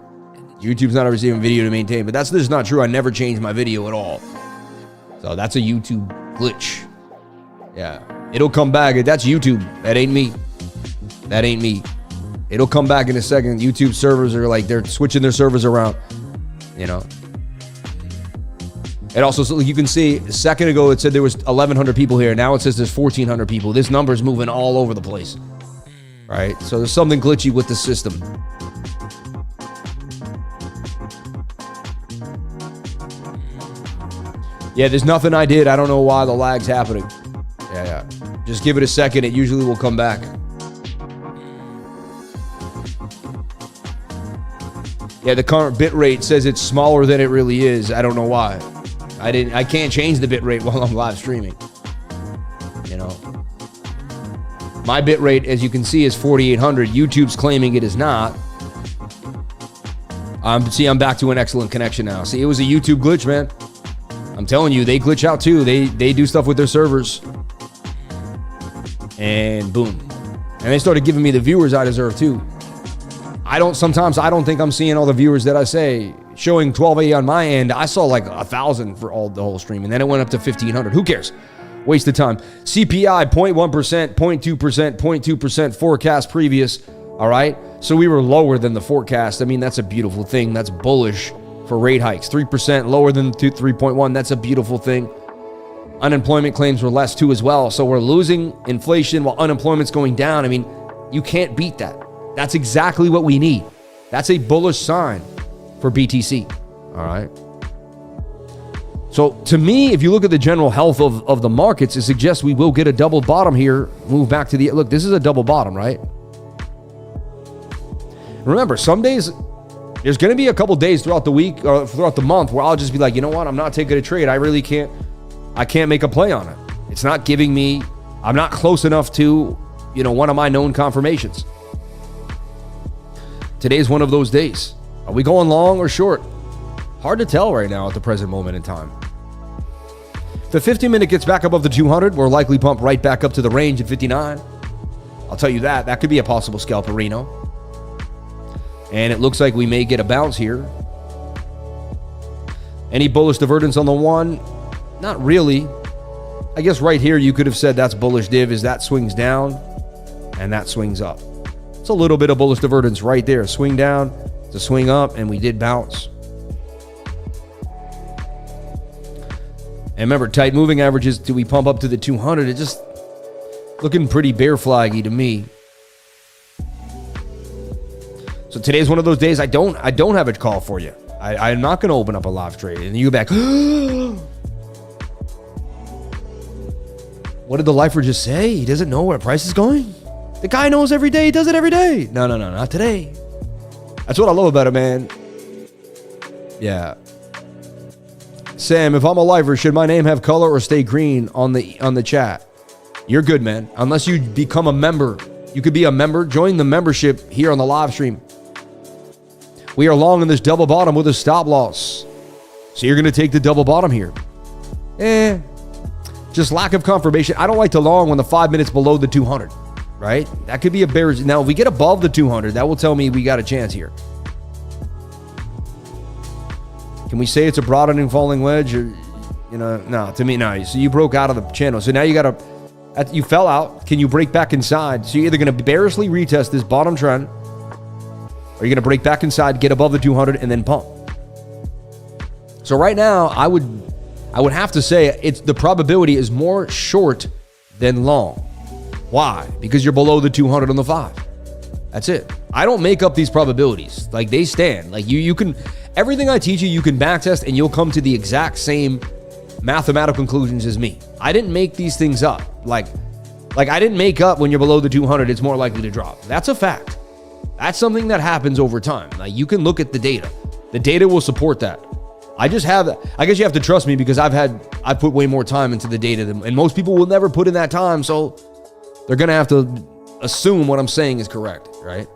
YouTube's not receiving video to maintain, but that's just not true. I never changed my video at all. So that's a YouTube glitch. Yeah, it'll come back. That's YouTube. That ain't me. That ain't me. It'll come back in a second. YouTube servers are like, they're switching their servers around, you know. And also, so you can see a second ago it said there was 1,100 people here. Now it says there's 1,400 people. This number's moving all over the place, right? So there's something glitchy with the system. Yeah, there's nothing I did. I don't know why the lag's happening. Yeah. Just give it a second. It usually will come back. Yeah, the current bit rate says it's smaller than it really is. I don't know why. I can't change the bit rate while I'm live streaming. You know. My bit rate, as you can see, is 4,800. YouTube's claiming it is not. See, I'm back to an excellent connection now. See, it was a YouTube glitch, man. I'm telling you, they glitch out too. They do stuff with their servers. And boom. And they started giving me the viewers I deserve too. Sometimes I don't think I'm seeing all the viewers that I say. Showing 1280 on my end, I saw like 1,000 for the whole stream. And then it went up to 1,500. Who cares? Waste of time. CPI, 0.1%, 0.2%, 0.2% forecast previous. All right. So we were lower than the forecast. I mean, that's a beautiful thing. That's bullish for rate hikes. 3% lower than 3.1. That's a beautiful thing. Unemployment claims were less too as well. So we're losing inflation while unemployment's going down. I mean, you can't beat that. That's exactly what we need. That's a bullish sign for BTC. All right. So to me, if you look at the general health of the markets, it suggests we will get a double bottom here, move back to the, look, this is a double bottom, right? Remember, some days, there's going to be a couple days throughout the week or throughout the month where I'll just be like, you know what? I'm not taking a trade. I really can't make a play on it. It's not giving me, I'm not close enough to, one of my known confirmations. Today's one of those days. Are we going long or short? Hard to tell right now at the present moment in time. The 15-minute gets back above the 200, we'll likely pump right back up to the range at 59. I'll tell you that. That could be a possible scalperino. And it looks like we may get a bounce here. Any bullish divergence on the one? Not really. I guess right here you could have said that's bullish div as that swings down and that swings up. It's a little bit of bullish divergence right there. Swing down to swing up, and we did bounce. And remember, tight moving averages, do we pump up to the 200? It's just looking pretty bear flaggy to me. So today's one of those days I don't have a call for you. I'm not going to open up a live trade. And you go back, what did the lifer just say? He doesn't know where price is going? The guy knows every day. He does it every day. No, not today. That's what I love about it, man. Yeah. Sam, if I'm a lifer, should my name have color or stay green on the chat? You're good, man. Unless you become a member. You could be a member. Join the membership here on the live stream. We are long in this double bottom with a stop loss. So you're going to take the double bottom here. Just lack of confirmation. I don't like to long when the 5 minutes below the 200, right? That could be a bearish. Now, if we get above the 200, that will tell me we got a chance here. Can we say it's a broadening falling wedge? Or, no, to me, no. So you broke out of the channel. So now you fell out. Can you break back inside? So you're either going to bearishly retest this bottom trend, or you're going to break back inside, get above the 200, and then pump. So right now, I would have to say the probability is more short than long. Why? Because you're below the 200 on the 5. That's it. I don't make up these probabilities. Like, they stand. Like, you can, everything I teach you can backtest, and you'll come to the exact same mathematical conclusions as me. I didn't make these things up. Like I didn't make up when you're below the 200, it's more likely to drop. That's a fact. That's something that happens over time. Like, you can look at the data. The data will support that. I guess you have to trust me because I've put way more time into the data and most people will never put in that time. So they're going to have to assume what I'm saying is correct, right?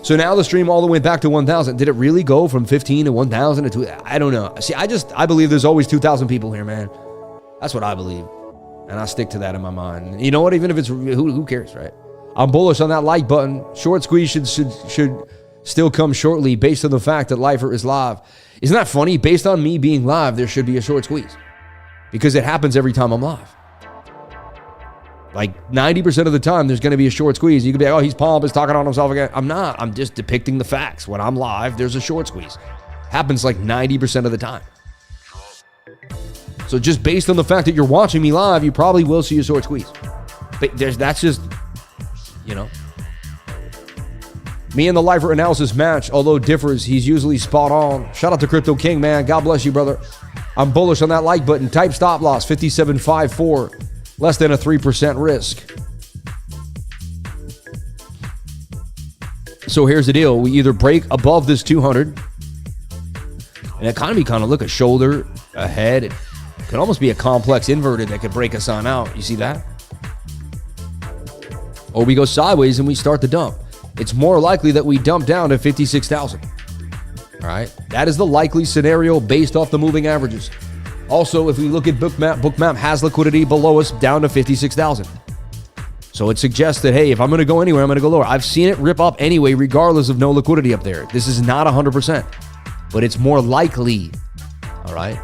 So now the stream all the way back to 1,000. Did it really go from 15 to 1,000 to 2? I don't know. See, I believe there's always 2,000 people here, man. That's what I believe. And I stick to that in my mind. You know what? Even if it's, who cares, right? I'm bullish on that like button. Short squeeze should still come shortly based on the fact that Lifer is live. Isn't that funny? Based on me being live, there should be a short squeeze because it happens every time I'm live. Like 90% of the time, there's going to be a short squeeze. You could be like, oh, he's pompous, talking on himself again. I'm not. I'm just depicting the facts. When I'm live, there's a short squeeze. Happens like 90% of the time. So just based on the fact that you're watching me live, you probably will see a short squeeze. But that's just, me and the Lifer analysis match, although differs, he's usually spot on. Shout out to Crypto King, man. God bless you, brother. I'm bullish on that like button. Type stop loss, 57.54. Less than a 3% risk. So here's the deal. We either break above this 200, and it kind of look a shoulder, a head. It could almost be a complex inverted that could break us on out. You see that? Or we go sideways and we start the dump. It's more likely that we dump down to 56,000. All right. That is the likely scenario based off the moving averages. Also, if we look at BOOKMAP has liquidity below us down to 56,000. So it suggests that, hey, if I'm going to go anywhere, I'm going to go lower. I've seen it rip up anyway, regardless of no liquidity up there. This is not 100%, but it's more likely. All right.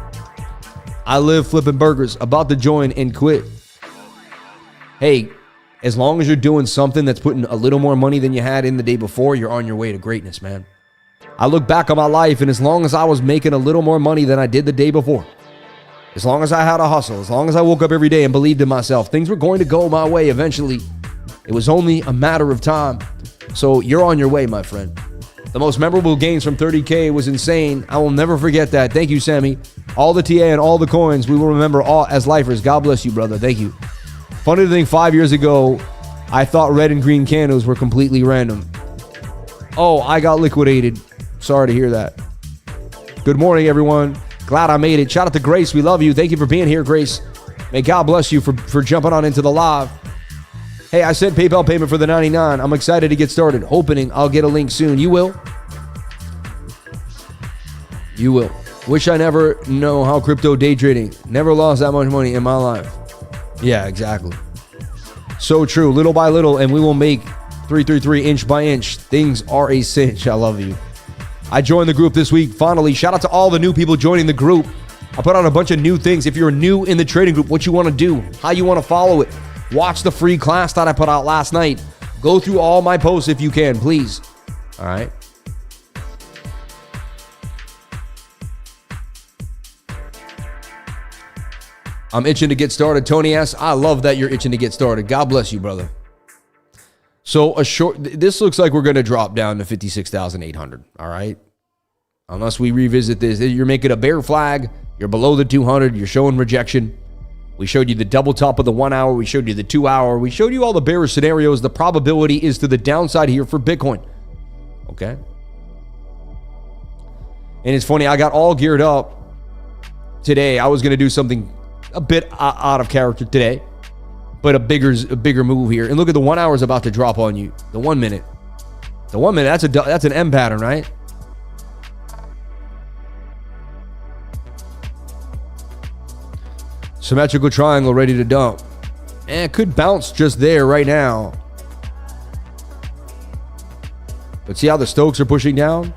I live flipping burgers, about to join and quit. Hey, as long as you're doing something that's putting a little more money than you had in the day before, you're on your way to greatness, man. I look back on my life, and as long as I was making a little more money than I did the day before, as long as I had a hustle, as long as I woke up every day and believed in myself, things were going to go my way eventually. It was only a matter of time. So you're on your way, my friend. The most memorable gains from 30K was insane. I will never forget that. Thank you, Sammy. All the TA and all the coins we will remember all as lifers. God bless you, brother. Thank you. Funny to think 5 years ago, I thought red and green candles were completely random. Oh, I got liquidated. Sorry to hear that. Good morning, everyone. Glad I made it. Shout out to Grace. We love you. Thank you for being here, Grace. May God bless you for jumping on into the live. Hey, I sent PayPal payment for the 99. I'm excited to get started. Hoping I'll get a link soon. You will? You will. Wish I never know how crypto day trading. Never lost that much money in my life. Yeah, exactly. So true. Little by little, and we will make 333 inch by inch. Things are a cinch. I love you. I joined the group this week. Finally, shout out to all the new people joining the group. I put out a bunch of new things. If you're new in the trading group, what you want to do, how you want to follow it. Watch the free class that I put out last night. Go through all my posts if you can, please. All right. I'm itching to get started. Tony S., I love that you're itching to get started. God bless you, brother. So this looks like we're going to drop down to 56,800. All right. Unless we revisit this. You're making a bear flag. You're below the 200. You're showing rejection. We showed you the double top of the 1 hour. We showed you the 2 hour. We showed you all the bearish scenarios. The probability is to the downside here for Bitcoin. Okay. And it's funny. I got all geared up today. I was going to do something a bit out of character today, but a bigger move here. And look at the 1 hour is about to drop on you. The 1 minute. The 1 minute, that's an M pattern, right? Symmetrical triangle ready to dump. And it could bounce just there right now. But see how the Stokes are pushing down?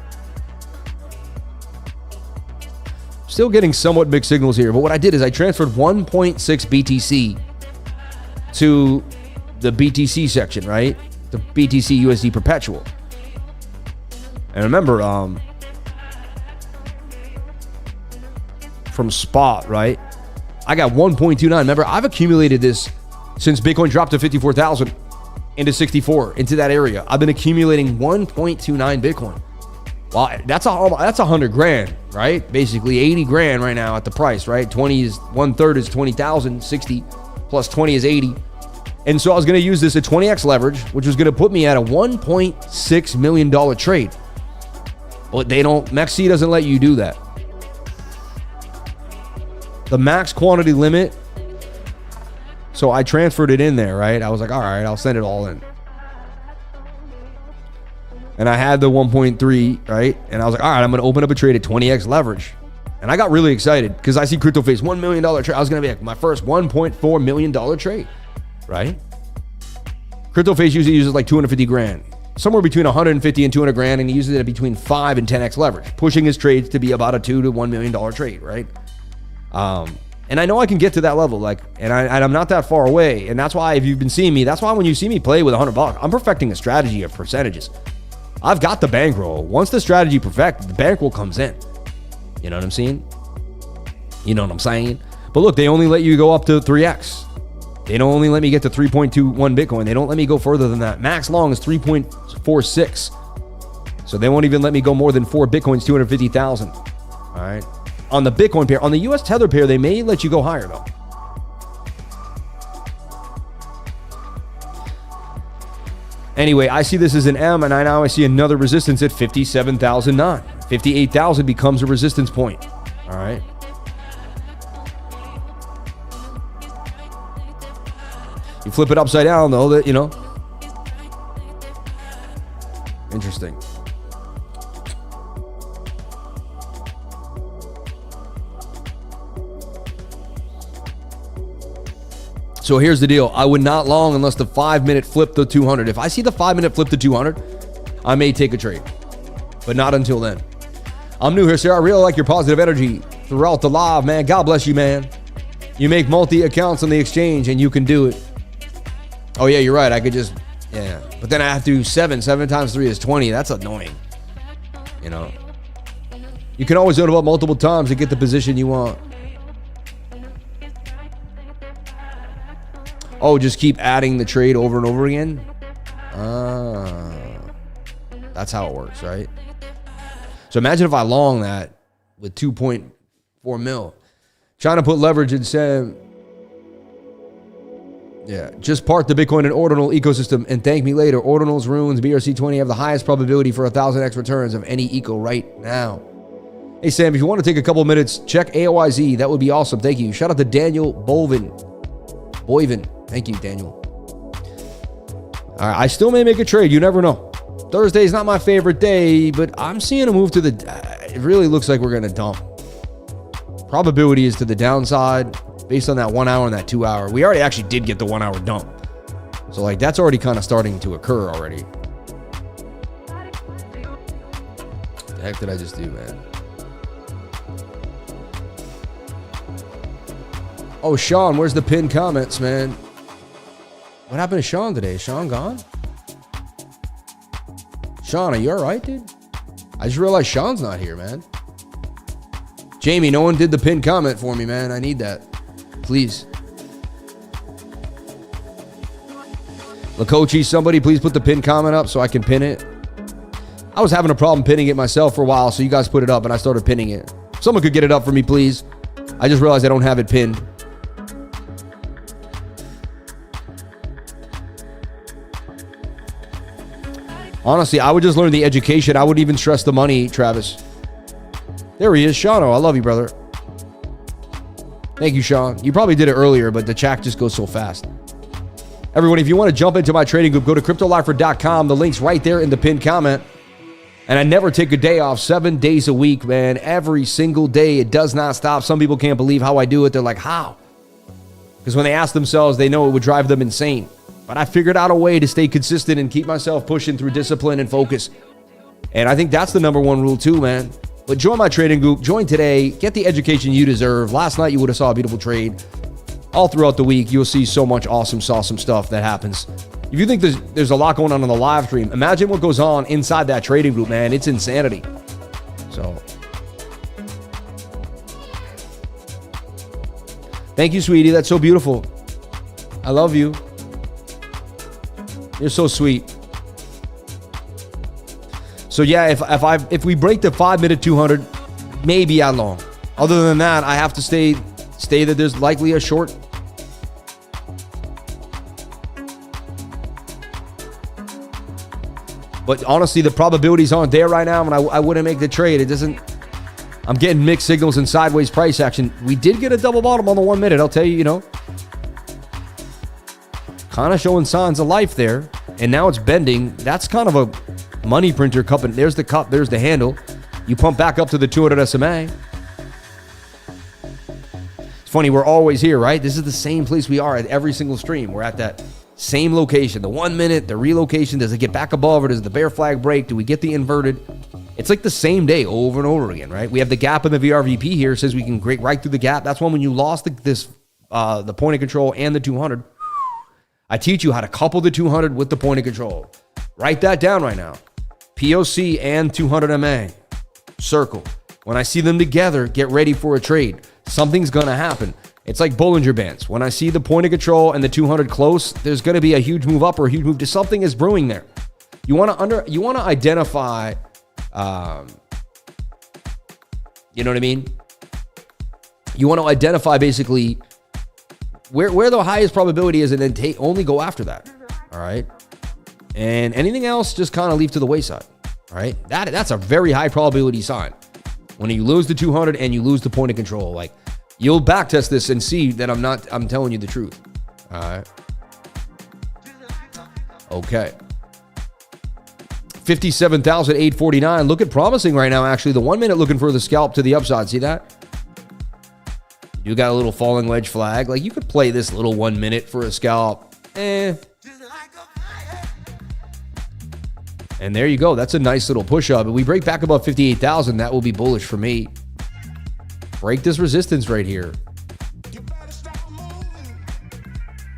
Still getting somewhat big signals here. But what I did is I transferred 1.6 BTC to the BTC section, right? The BTC USD perpetual. And remember, from spot, right? I got 1.29. Remember, I've accumulated this since Bitcoin dropped to 54,000 into 64, into that area. I've been accumulating 1.29 Bitcoin. Well, that's 100 grand, right? Basically 80 grand right now at the price, right? 1/3 is 20,000, 60 plus 20 is 80. And so I was going to use this at 20x leverage, which was going to put me at a $1.6 million trade. But MEXC doesn't let you do that. The max quantity limit. So I transferred it in there, right? I was like, all right, I'll send it all in. And I had the 1.3, right? And I was like, all right, I'm going to open up a trade at 20x leverage. And I got really excited because I see CryptoFace $1 million trade. I was going to be like my first $1.4 million trade, right? CryptoFace usually uses like 250 grand, somewhere between 150 and 200 grand. And he uses it at between 5 and 10x leverage, pushing his trades to be about a $2 to $1 million trade, right? And I know I can get to that level, and I'm not that far away. And that's why, if you've been seeing me, that's why when you see me play with $100, I'm perfecting a strategy of percentages. I've got the bankroll. Once the strategy perfect, the bankroll comes in. You know what I'm saying? You know what I'm saying? But look, they only let you go up to 3x. They don't only let me get to 3.21 Bitcoin. They don't let me go further than that. Max long is 3.46. So they won't even let me go more than 4 Bitcoins, 250,000. All right. On the Bitcoin pair, on the US Tether pair, they may let you go higher though. Anyway, I see this as an M, and now I see another resistance at 57,009. 58,000 becomes a resistance point. All right. You flip it upside down though, that, interesting. So here's the deal. I would not long unless the 5-minute flip the 200. If I see the 5-minute flip to 200, I may take a trade, but not until then. I'm new here, sir. I really like your positive energy throughout the live, man. God bless you, man. You make multi-accounts on the exchange and you can do it. Oh yeah, you're right. I could just, yeah. But then I have to do 7 times 3 is 20. That's annoying. You can always open up multiple times to get the position you want. Oh, just keep adding the trade over and over again? That's how it works, right? So imagine if I long that with 2.4 mil. Trying to put leverage in Sam. Yeah, just park the Bitcoin and Ordinal ecosystem and thank me later. Ordinals, Runes, BRC20 have the highest probability for 1,000x returns of any eco right now. Hey, Sam, if you want to take a couple minutes, check AOIZ. That would be awesome. Thank you. Shout out to Daniel Boivin. Thank you, Daniel. All right, I still may make a trade. You never know. Thursday is not my favorite day, but I'm seeing a move to the... It really looks like we're going to dump. Probability is to the downside based on that 1 hour and that 2 hour. We already actually did get the 1 hour dump. So like that's already kind of starting to occur already. What the heck did I just do, man? Oh, Sean, where's the pinned comments, man? What happened to Sean today? Is Sean gone? Sean, are you all right, dude? I just realized Sean's not here, man. Jamie, no one did the pinned comment for me, man. I need that. Please. Lakochi, somebody please put the pinned comment up so I can pin it. I was having a problem pinning it myself for a while, so you guys put it up and I started pinning it. Someone could get it up for me, please. I just realized I don't have it pinned. Honestly, I would just learn the education. I wouldn't even stress the money, Travis. There he is, Shano. I love you, brother. Thank you, Sean. You probably did it earlier, but the chat just goes so fast. Everyone, if you want to jump into my trading group, go to cryptolifer.com. The link's right there in the pinned comment. And I never take a day off, 7 days a week, man. Every single day. It does not stop. Some people can't believe how I do it. They're like, how? Because when they ask themselves, they know it would drive them insane. But I figured out a way to stay consistent and keep myself pushing through discipline and focus. And I think that's the number one rule too, man. But join my trading group. Join today. Get the education you deserve. Last night, you would have saw a beautiful trade. All throughout the week, you'll see so much awesome stuff that happens. If you think there's a lot going on the live stream, imagine what goes on inside that trading group, man. It's insanity. So, thank you, sweetie. That's so beautiful. I love you. You're so sweet. So yeah, if we break the 5 minute 200, maybe I long. Other than that, I have to stay that there's likely a short. But honestly, the probabilities aren't there right now, and I wouldn't make the trade. It doesn't. I'm getting mixed signals and sideways price action. We did get a double bottom on the 1 minute. I'll tell you, kind of showing signs of life there. And now it's bending. That's kind of a money printer cup. And there's the cup. There's the handle. You pump back up to the 200 SMA. It's funny. We're always here, right? This is the same place we are at every single stream. We're at that same location. The 1 minute, the relocation. Does it get back above or does the bear flag break? Do we get the inverted? It's like the same day over and over again, right? We have the gap in the VRVP here. It says we can break right through the gap. That's when you lost the point of control and the 200. I teach you how to couple the 200 with the point of control. Write that down right now. POC and 200 MA. Circle. When I see them together, get ready for a trade. Something's going to happen. It's like Bollinger Bands. When I see the point of control and the 200 close, there's going to be a huge move up or a huge move to something is brewing there. You want to identify, you know what I mean? You want to identify basically where the highest probability is and then only go after that. All right. And anything else, just kind of leave to the wayside. All right. That's a very high probability sign. When you lose the 200 and you lose the point of control, like you'll backtest this and see that I'm telling you the truth. All right. Okay. 57,849. Looking promising right now, actually. The 1 minute looking for the scalp to the upside. See that? You got a little falling wedge flag. Like you could play this little 1 minute for a scalp. And there you go. That's a nice little push up. If we break back above 58,000, that will be bullish for me. Break this resistance right here.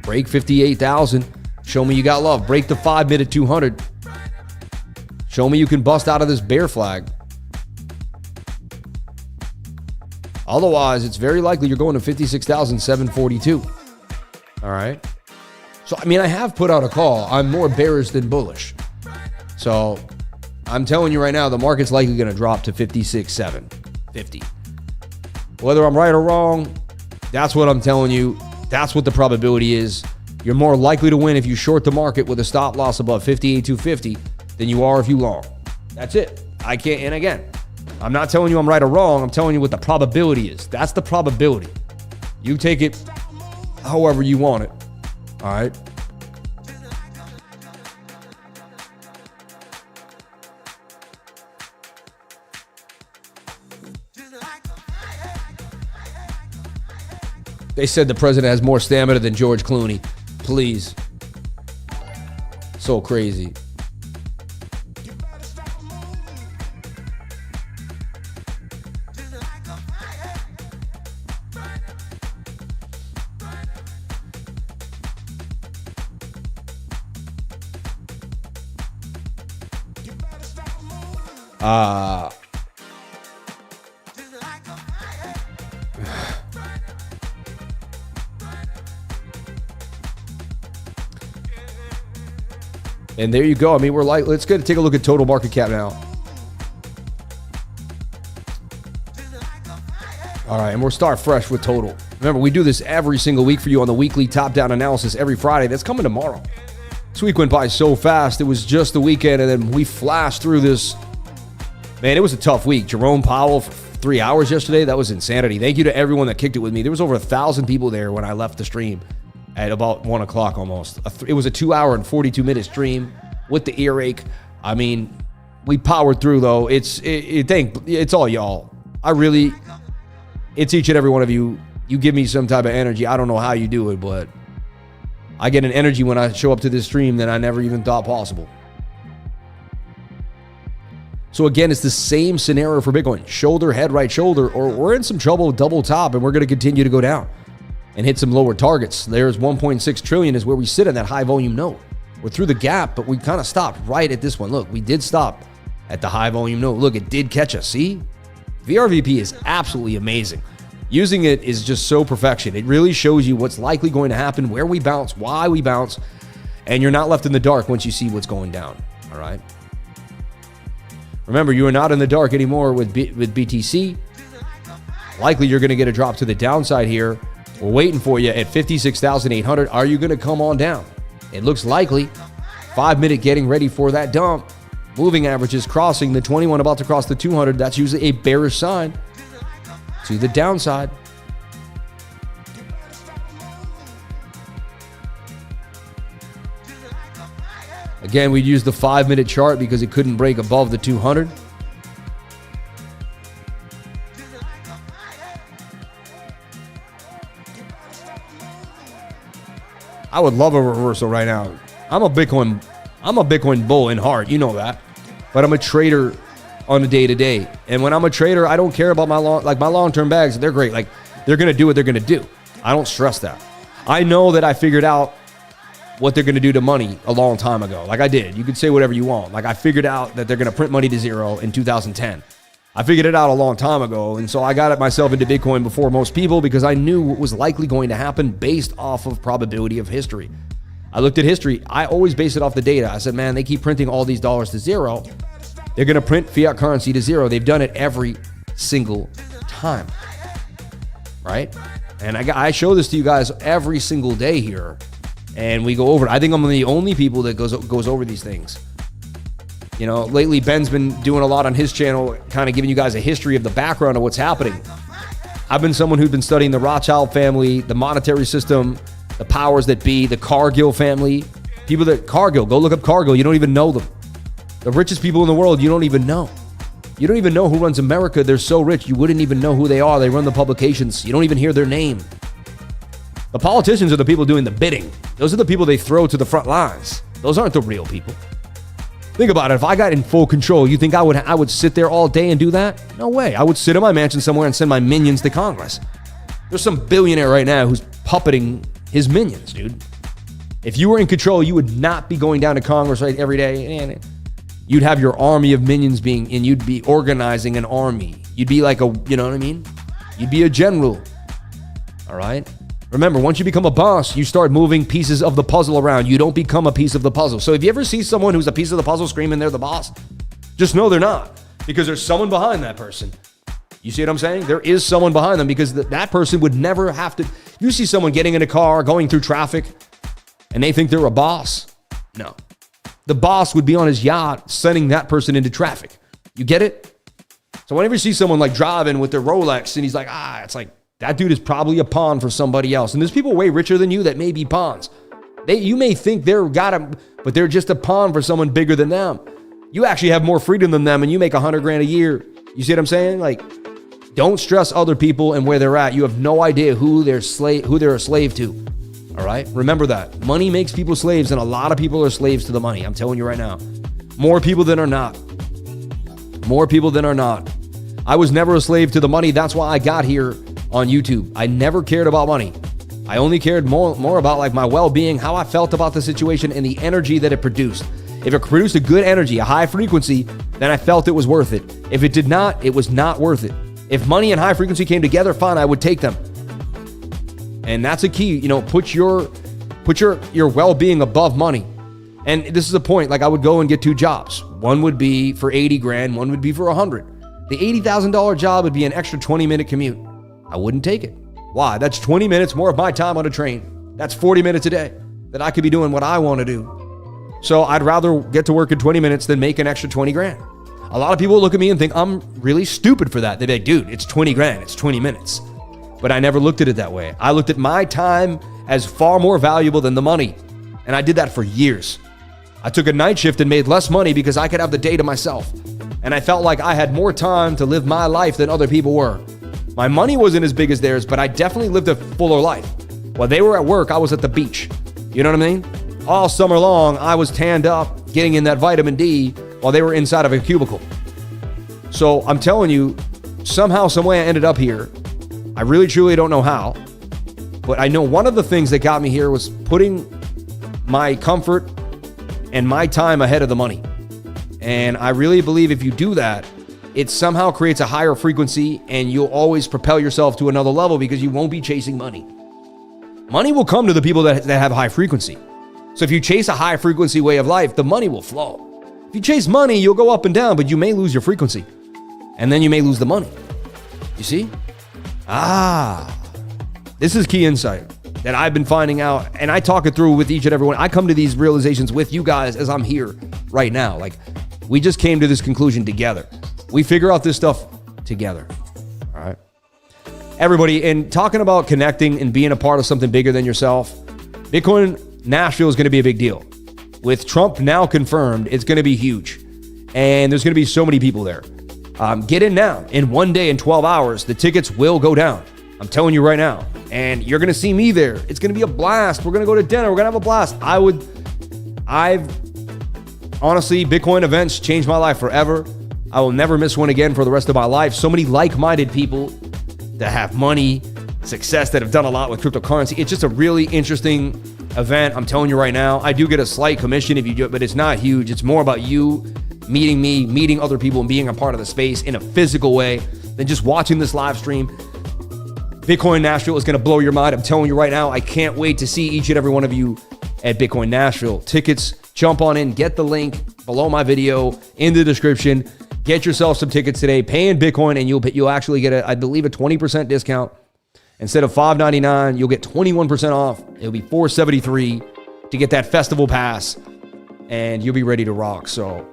Break 58,000. Show me you got love. Break the 5 minute 200. Show me you can bust out of this bear flag. Otherwise, it's very likely you're going to 56,742. All right. So, I mean, I have put out a call. I'm more bearish than bullish. So, I'm telling you right now, the market's likely going to drop to 56.7, 50. Whether I'm right or wrong, that's what I'm telling you. That's what the probability is. You're more likely to win if you short the market with a stop loss above 58.250 than you are if you long. That's it. I can't, and again, I'm not telling you I'm right or wrong. I'm telling you what the probability is. That's the probability. You take it however you want it. All right. They said the president has more stamina than George Clooney. Please. So crazy. And there you go. I mean, let's take a look at total market cap now. All right, and we'll start fresh with total. Remember, we do this every single week for you on the weekly top-down analysis every Friday. That's coming tomorrow. This week went by so fast. It was just the weekend, and then we flashed through this. Man, it was a tough week. Jerome Powell for 3 hours yesterday. That was insanity. Thank you to everyone that kicked it with me. There was over 1,000 people there when I left the stream at about 1 o'clock almost. It was a 2-hour and 42-minute stream with the earache. I mean, we powered through, though. It's all y'all. It's each and every one of you. You give me some type of energy. I don't know how you do it, but I get an energy when I show up to this stream that I never even thought possible. So again, it's the same scenario for Bitcoin. Shoulder, head, right shoulder, or we're in some trouble with double top, and we're going to continue to go down and hit some lower targets. There's 1.6 trillion is where we sit in that high volume node. We're through the gap, but we kind of stopped right at this one. Look, we did stop at the high volume node. Look, it did catch us. See? VRVP is absolutely amazing. Using it is just so perfection. It really shows you what's likely going to happen, where we bounce, why we bounce, and you're not left in the dark once you see what's going down. All right? Remember, you are not in the dark anymore with BTC. Likely you're going to get a drop to the downside here. We're waiting for you at 56,800. Are you going to come on down? It looks likely. 5-minute getting ready for that dump. Moving averages crossing the 21, about to cross the 200. That's usually a bearish sign to the downside. Again, we used the 5-minute chart because it couldn't break above the 200. I would love a reversal right now. I'm a Bitcoin bull in heart, you know that. But I'm a trader on a day-to-day. And when I'm a trader, I don't care about my long-term bags. They're great. Like, they're going to do what they're going to do. I don't stress that. I know that I figured out what they're going to do to money a long time ago. Like I did. You could say whatever you want. Like I figured out that they're going to print money to zero in 2010. I figured it out a long time ago. And so I got myself into Bitcoin before most people because I knew what was likely going to happen based off of probability of history. I looked at history. I always base it off the data. I said, man, they keep printing all these dollars to zero. They're going to print fiat currency to zero. They've done it every single time. Right? And I show this to you guys every single day here. And we go over it. I think I'm the only people that goes over these things. You know, lately Ben's been doing a lot on his channel, kind of giving you guys a history of the background of what's happening. I've been someone who's been studying the Rothschild family, the monetary system, the powers that be, the Cargill family. Cargill, go look up Cargill. You don't even know them. The richest people in the world, you don't even know. You don't even know who runs America. They're so rich, you wouldn't even know who they are. They run the publications. You don't even hear their name. The politicians are the people doing the bidding. Those are the people they throw to the front lines. Those aren't the real people. Think about it. If I got in full control, you think I would sit there all day and do that? No way. I would sit in my mansion somewhere and send my minions to Congress. There's some billionaire right now who's puppeting his minions, dude. If you were in control, you would not be going down to Congress every day. And you'd have your army of minions and you'd be organizing an army. You'd be like you know what I mean? You'd be a general. All right? Remember, once you become a boss, you start moving pieces of the puzzle around. You don't become a piece of the puzzle. So if you ever see someone who's a piece of the puzzle screaming they're the boss, Just know they're not, because there's someone behind that person. You see what I'm saying? There is someone behind them, because that person would never have to. You see someone getting in a car, going through traffic, and they think they're a boss. No. The boss would be on his yacht sending that person into traffic. You get it? So whenever you see someone like driving with their Rolex and he's like, it's like, that dude is probably a pawn for somebody else. And there's people way richer than you that may be pawns. You may think they're got him, but they're just a pawn for someone bigger than them. You actually have more freedom than them and you make $100,000 a year. You see what I'm saying? Like, don't stress other people and where they're at. You have no idea who they're a slave to. All right? Remember that. Money makes people slaves, and a lot of people are slaves to the money. I'm telling you right now. More people than are not. More people than are not. I was never a slave to the money. That's why I got here on YouTube. I never cared about money. I only cared more about like my well-being, how I felt about the situation, and the energy that it produced. If it produced a good energy, a high frequency, then I felt it was worth it. If it did not, it was not worth it. If money and high frequency came together, fine, I would take them. And that's a key, put your well-being above money. And this is the point, like I would go and get 2 jobs. One would be for $80,000, one would be for $100,000. The $80,000 job would be an extra 20-minute commute. I wouldn't take it. Why? That's 20 minutes more of my time on a train. That's 40 minutes a day that I could be doing what I want to do. So I'd rather get to work in 20 minutes than make an extra $20,000. A lot of people look at me and think I'm really stupid for that. They're like, dude, it's $20,000. It's 20 minutes. But I never looked at it that way. I looked at my time as far more valuable than the money. And I did that for years. I took a night shift and made less money because I could have the day to myself. And I felt like I had more time to live my life than other people were. My money wasn't as big as theirs, but I definitely lived a fuller life. While they were at work, I was at the beach. You know what I mean? All summer long, I was tanned up, getting in that vitamin D while they were inside of a cubicle. So I'm telling you, somehow, some way I ended up here. I really, truly don't know how. But I know one of the things that got me here was putting my comfort and my time ahead of the money. And I really believe if you do that, it somehow creates a higher frequency and you'll always propel yourself to another level because you won't be chasing money. Money will come to the people that have high frequency. So if you chase a high frequency way of life, the money will flow. If you chase money, you'll go up and down, but you may lose your frequency. And then you may lose the money. You see? This is key insight that I've been finding out, and I talk it through with each and every one. I come to these realizations with you guys as I'm here right now. Like, we just came to this conclusion together. We figure out this stuff together. All right. Everybody, in talking about connecting and being a part of something bigger than yourself, Bitcoin Nashville is going to be a big deal. With Trump now confirmed, it's going to be huge. And there's going to be so many people there. Get in now. In one day, in 12 hours, the tickets will go down. I'm telling you right now. And you're going to see me there. It's going to be a blast. We're going to go to dinner. We're going to have a blast. Honestly, Bitcoin events changed my life forever. I will never miss one again for the rest of my life. So many like-minded people that have money, success, that have done a lot with cryptocurrency. It's just a really interesting event. I'm telling you right now. I do get a slight commission if you do it, but it's not huge. It's more about you meeting me, meeting other people, and being a part of the space in a physical way than just watching this live stream. Bitcoin Nashville is going to blow your mind. I'm telling you right now, I can't wait to see each and every one of you at Bitcoin Nashville. Tickets, jump on in, get the link below my video in the description. Get yourself some tickets today, pay in Bitcoin, and you'll actually get, I believe, a 20% discount. Instead of $5.99, you'll get 21% off. It'll be $4.73 to get that festival pass, and you'll be ready to rock. So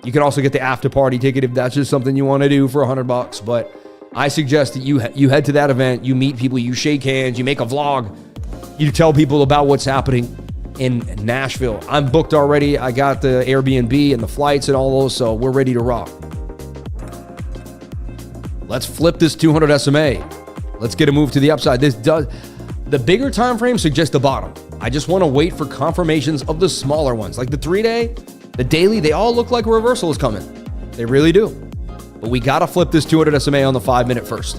you can also get the after party ticket if that's just something you want to do for $100. But I suggest that you head to that event, you meet people, you shake hands, you make a vlog, you tell people about what's happening in Nashville. I'm booked already. I got the Airbnb and the flights and all those, so we're ready to rock. Let's flip this 200 SMA. Let's get a move to the upside. The bigger time frame suggests the bottom. I just want to wait for confirmations of the smaller ones. Like the 3-day, the daily, they all look like a reversal is coming. They really do. But we got to flip this 200 SMA on the 5-minute first.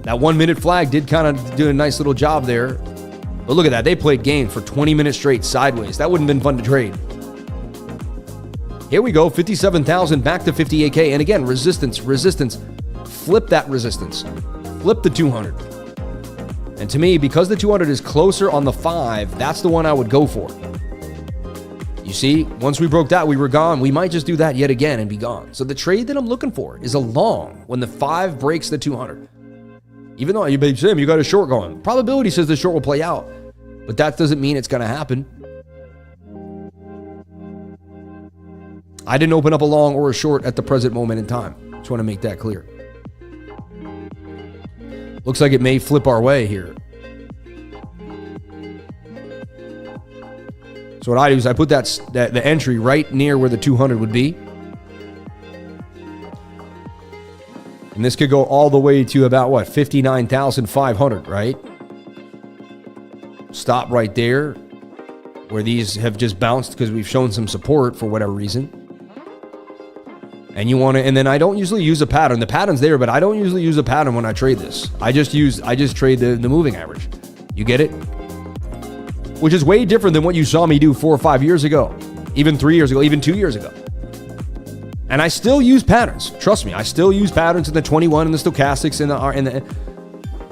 That 1-minute flag did kind of do a nice little job there. But look at that. They played games for 20 minutes straight sideways. That wouldn't have been fun to trade. Here we go. 57,000 back to 58K. And again, resistance. Flip that resistance. Flip the 200. And to me, because the 200 is closer on the 5, that's the one I would go for. You see, once we broke that, we were gone. We might just do that yet again and be gone. So the trade that I'm looking for is a long when the 5 breaks the 200. Even though you Sam, you got a short going. Probability says the short will play out, but that doesn't mean it's going to happen. I didn't open up a long or a short at the present moment in time. Just want to make that clear. Looks like it may flip our way here. So what I do is I put the entry right near where the 200 would be. And this could go all the way to about, what, 59,500, right? Stop right there where these have just bounced because we've shown some support for whatever reason. And you want to, and then I don't usually use a pattern. The pattern's there, but I don't usually use a pattern when I trade this. I just trade the moving average. You get it? Which is way different than what you saw me do 4 or 5 years ago, even 3 years ago, even 2 years ago. And I still use patterns. Trust me, I still use patterns in the 21 and the stochastics and the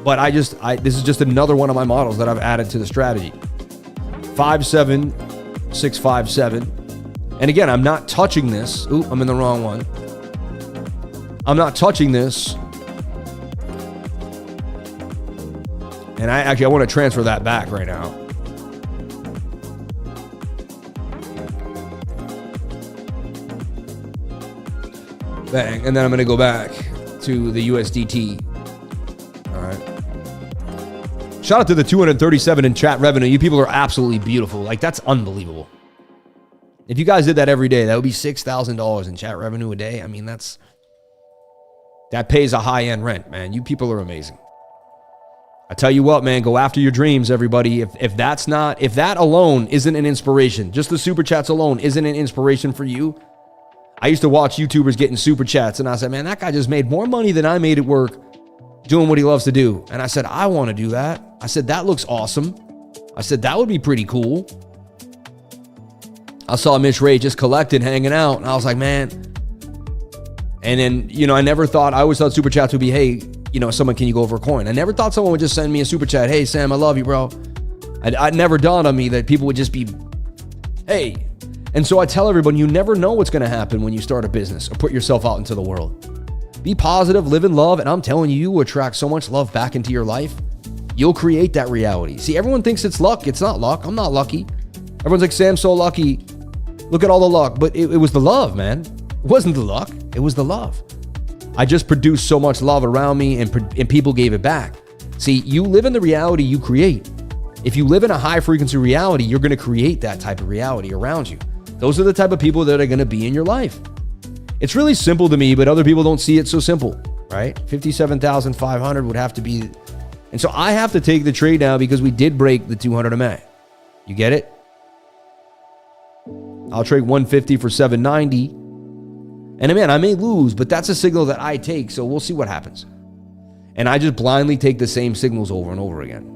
but this is just another one of my models that I've added to the strategy. 57657. And again, I'm not touching this. Ooh, I'm in the wrong one. I'm not touching this. And I want to transfer that back right now. Bang. And then I'm going to go back to the USDT. All right. Shout out to the 237 in chat revenue. You people are absolutely beautiful. Like, that's unbelievable. If you guys did that every day, that would be $6,000 in chat revenue a day. I mean, that pays a high-end rent, man. You people are amazing. I tell you what, man, go after your dreams, everybody. If that alone isn't an inspiration, just the super chats alone isn't an inspiration for you. I used to watch YouTubers getting super chats, and I said, man, that guy just made more money than I made at work doing what he loves to do. And I said, I want to do that. I said, that looks awesome. I said, that would be pretty cool. I saw Mitch Ray just collected, hanging out, and I was like, man. And then, I never thought, I always thought super chats would be, hey, someone, can you go over a coin? I never thought someone would just send me a super chat. Hey, Sam, I love you, bro. It never dawned on me that people would just be, hey. And so I tell everyone, you never know what's going to happen when you start a business or put yourself out into the world. Be positive, live in love, and I'm telling you, you will attract so much love back into your life. You'll create that reality. See, everyone thinks it's luck. It's not luck. I'm not lucky. Everyone's like, Sam's so lucky. Look at all the luck. But it was the love, man. It wasn't the luck. It was the love. I just produced so much love around me, and people gave it back. See, you live in the reality you create. If you live in a high frequency reality, you're going to create that type of reality around you. Those are the type of people that are going to be in your life. It's really simple to me, but other people don't see it so simple, right? 57,500 would have to be. And so I have to take the trade now because we did break the 200 MA. You get it? I'll trade 150 for 790. And man, I may lose, but that's a signal that I take, so we'll see what happens. And I just blindly take the same signals over and over again.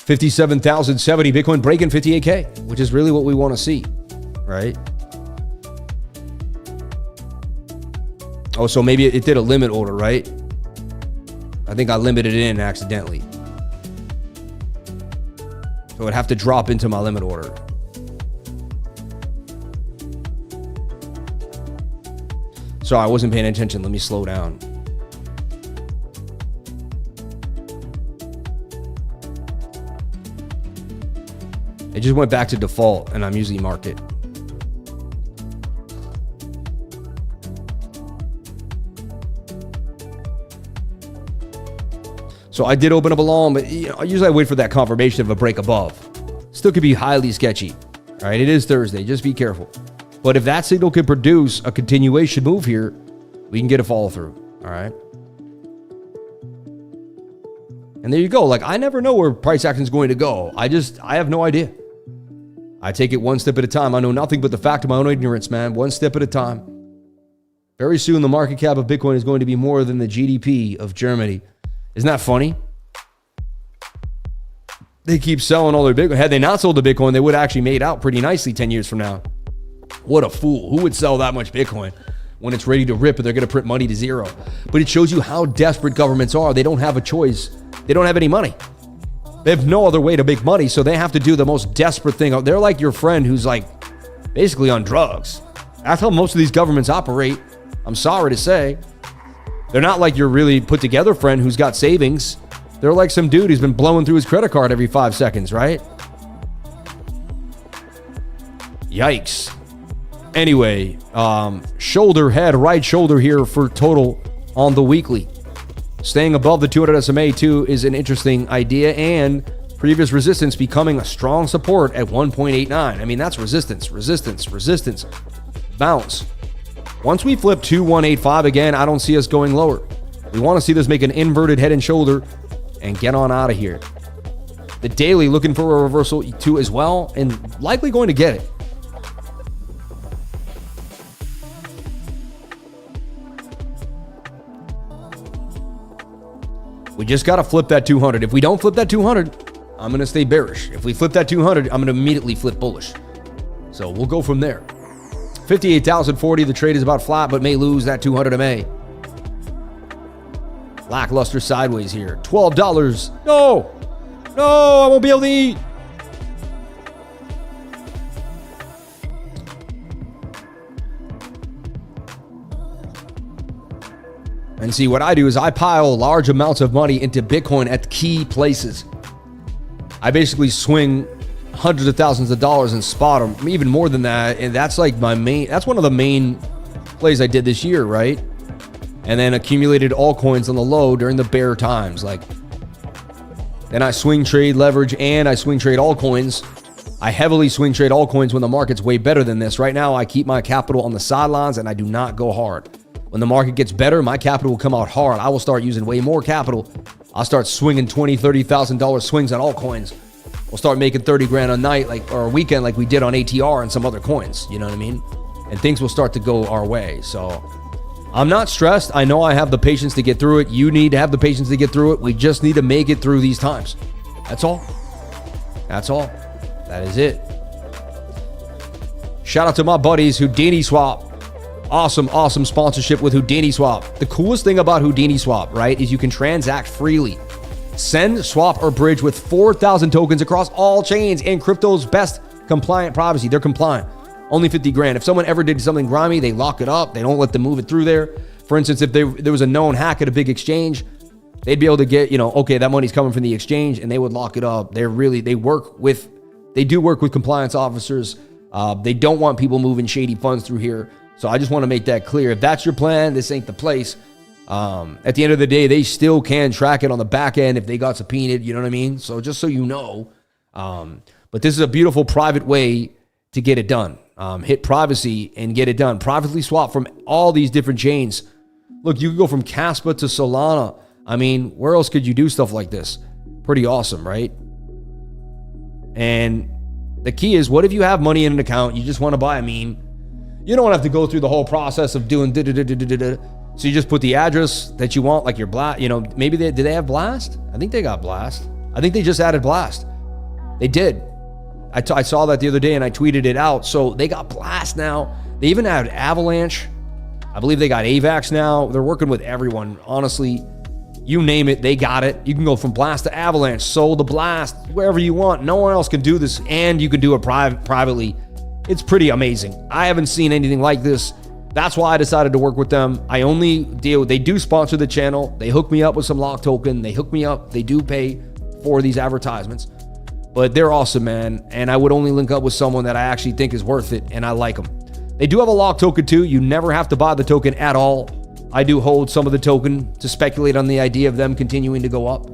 $57,070 Bitcoin breaking 58K, which is really what we want to see, right? Oh, so maybe it did a limit order, right? I think I limited it in accidentally. So it'd have to drop into my limit order. Sorry, I wasn't paying attention. Let me slow down. It just went back to default, and I'm using market. So I did open up a long, but usually I wait for that confirmation of a break above. Still could be highly sketchy. All right, it is Thursday. Just be careful. But if that signal could produce a continuation move here, we can get a follow through. All right. And there you go. Like, I never know where price action is going to go. I have no idea. I take it one step at a time. I know nothing but the fact of my own ignorance, man. One step at a time. Very soon, the market cap of Bitcoin is going to be more than the GDP of Germany. Isn't that funny? They keep selling all their Bitcoin. Had they not sold the Bitcoin, they would have actually made out pretty nicely 10 years from now. What a fool. Who would sell that much Bitcoin when it's ready to rip and they're going to print money to zero? But it shows you how desperate governments are. They don't have a choice. They don't have any money. They have no other way to make money, so they have to do the most desperate thing. They're like your friend who's like basically on drugs. That's how most of these governments operate. I'm sorry to say. They're not like your really put together friend who's got savings. They're like some dude who's been blowing through his credit card every 5 seconds, right? Yikes. Anyway, shoulder, head, right shoulder here for total on the weekly. Staying above the 200 SMA too is an interesting idea, and previous resistance becoming a strong support at 1.89. I mean, that's resistance, resistance, resistance. Bounce. Once we flip to 185 again, I don't see us going lower. We want to see this make an inverted head and shoulder and get on out of here. The daily looking for a reversal too as well, and likely going to get it. We just got to flip that 200. If we don't flip that 200, I'm going to stay bearish. If we flip that 200, I'm going to immediately flip bullish. So we'll go from there. 58,040. The trade is about flat, but may lose that 200 MA. Lackluster sideways here. $12. No, I won't be able to eat. And see, what I do is I pile large amounts of money into Bitcoin at key places. I basically swing hundreds of thousands of dollars and spot them, even more than that. And that's like that's one of the main plays I did this year, right? And then accumulated altcoins on the low during the bear times. Like, then I swing trade leverage and I swing trade altcoins. I heavily swing trade altcoins when the market's way better than this. Right now, I keep my capital on the sidelines and I do not go hard. When the market gets better, my capital will come out hard. I will start using way more capital. I'll start swinging $20,000, $30,000 swings on altcoins. We'll start making 30 grand a night, or a weekend, like we did on ATR and some other coins. You know what I mean? And things will start to go our way. So I'm not stressed. I know I have the patience to get through it. You need to have the patience to get through it. We just need to make it through these times. That's all. That's all. That is it. Shout out to my buddies, Houdini Swap. Awesome sponsorship with Houdini Swap. The coolest thing about Houdini Swap, right, is you can transact freely. Send, swap, or bridge with 4,000 tokens across all chains and crypto's best compliant privacy. They're compliant. Only 50 grand. If someone ever did something grimy, they lock it up. They don't let them move it through there. For instance, if there was a known hack at a big exchange, they'd be able to get, okay, that money's coming from the exchange, and they would lock it up. They do work with compliance officers. They don't want people moving shady funds through here. So I just want to make that clear. If that's your plan, this ain't the place. At the end of the day, they still can track it on the back end if they got subpoenaed, you know what I mean? So just so you know. But this is a beautiful private way to get it done. Hit privacy and get it done. Privately swap from all these different chains. Look, you can go from Caspa to Solana. I mean, where else could you do stuff like this? Pretty awesome, right? And the key is, what if you have money in an account, you just want to buy a meme? You don't have to go through the whole process of doing So you just put the address that you want, like your Blast. Maybe did they have Blast? I think they got Blast. I think they just added Blast. They did. I saw that the other day and I tweeted it out. So they got Blast now. They even added Avalanche. I believe they got AVAX now. They're working with everyone. Honestly, you name it, they got it. You can go from Blast to Avalanche, Soul to Blast, wherever you want. No one else can do this, and you can do it privately. It's pretty amazing. I haven't seen anything like this. That's why I decided to work with them. I only they do sponsor the channel. They hook me up with some lock token. They hook me up. They do pay for these advertisements. But they're awesome, man. And I would only link up with someone that I actually think is worth it, and I like them. They do have a lock token too. You never have to buy the token at all. I do hold some of the token to speculate on the idea of them continuing to go up.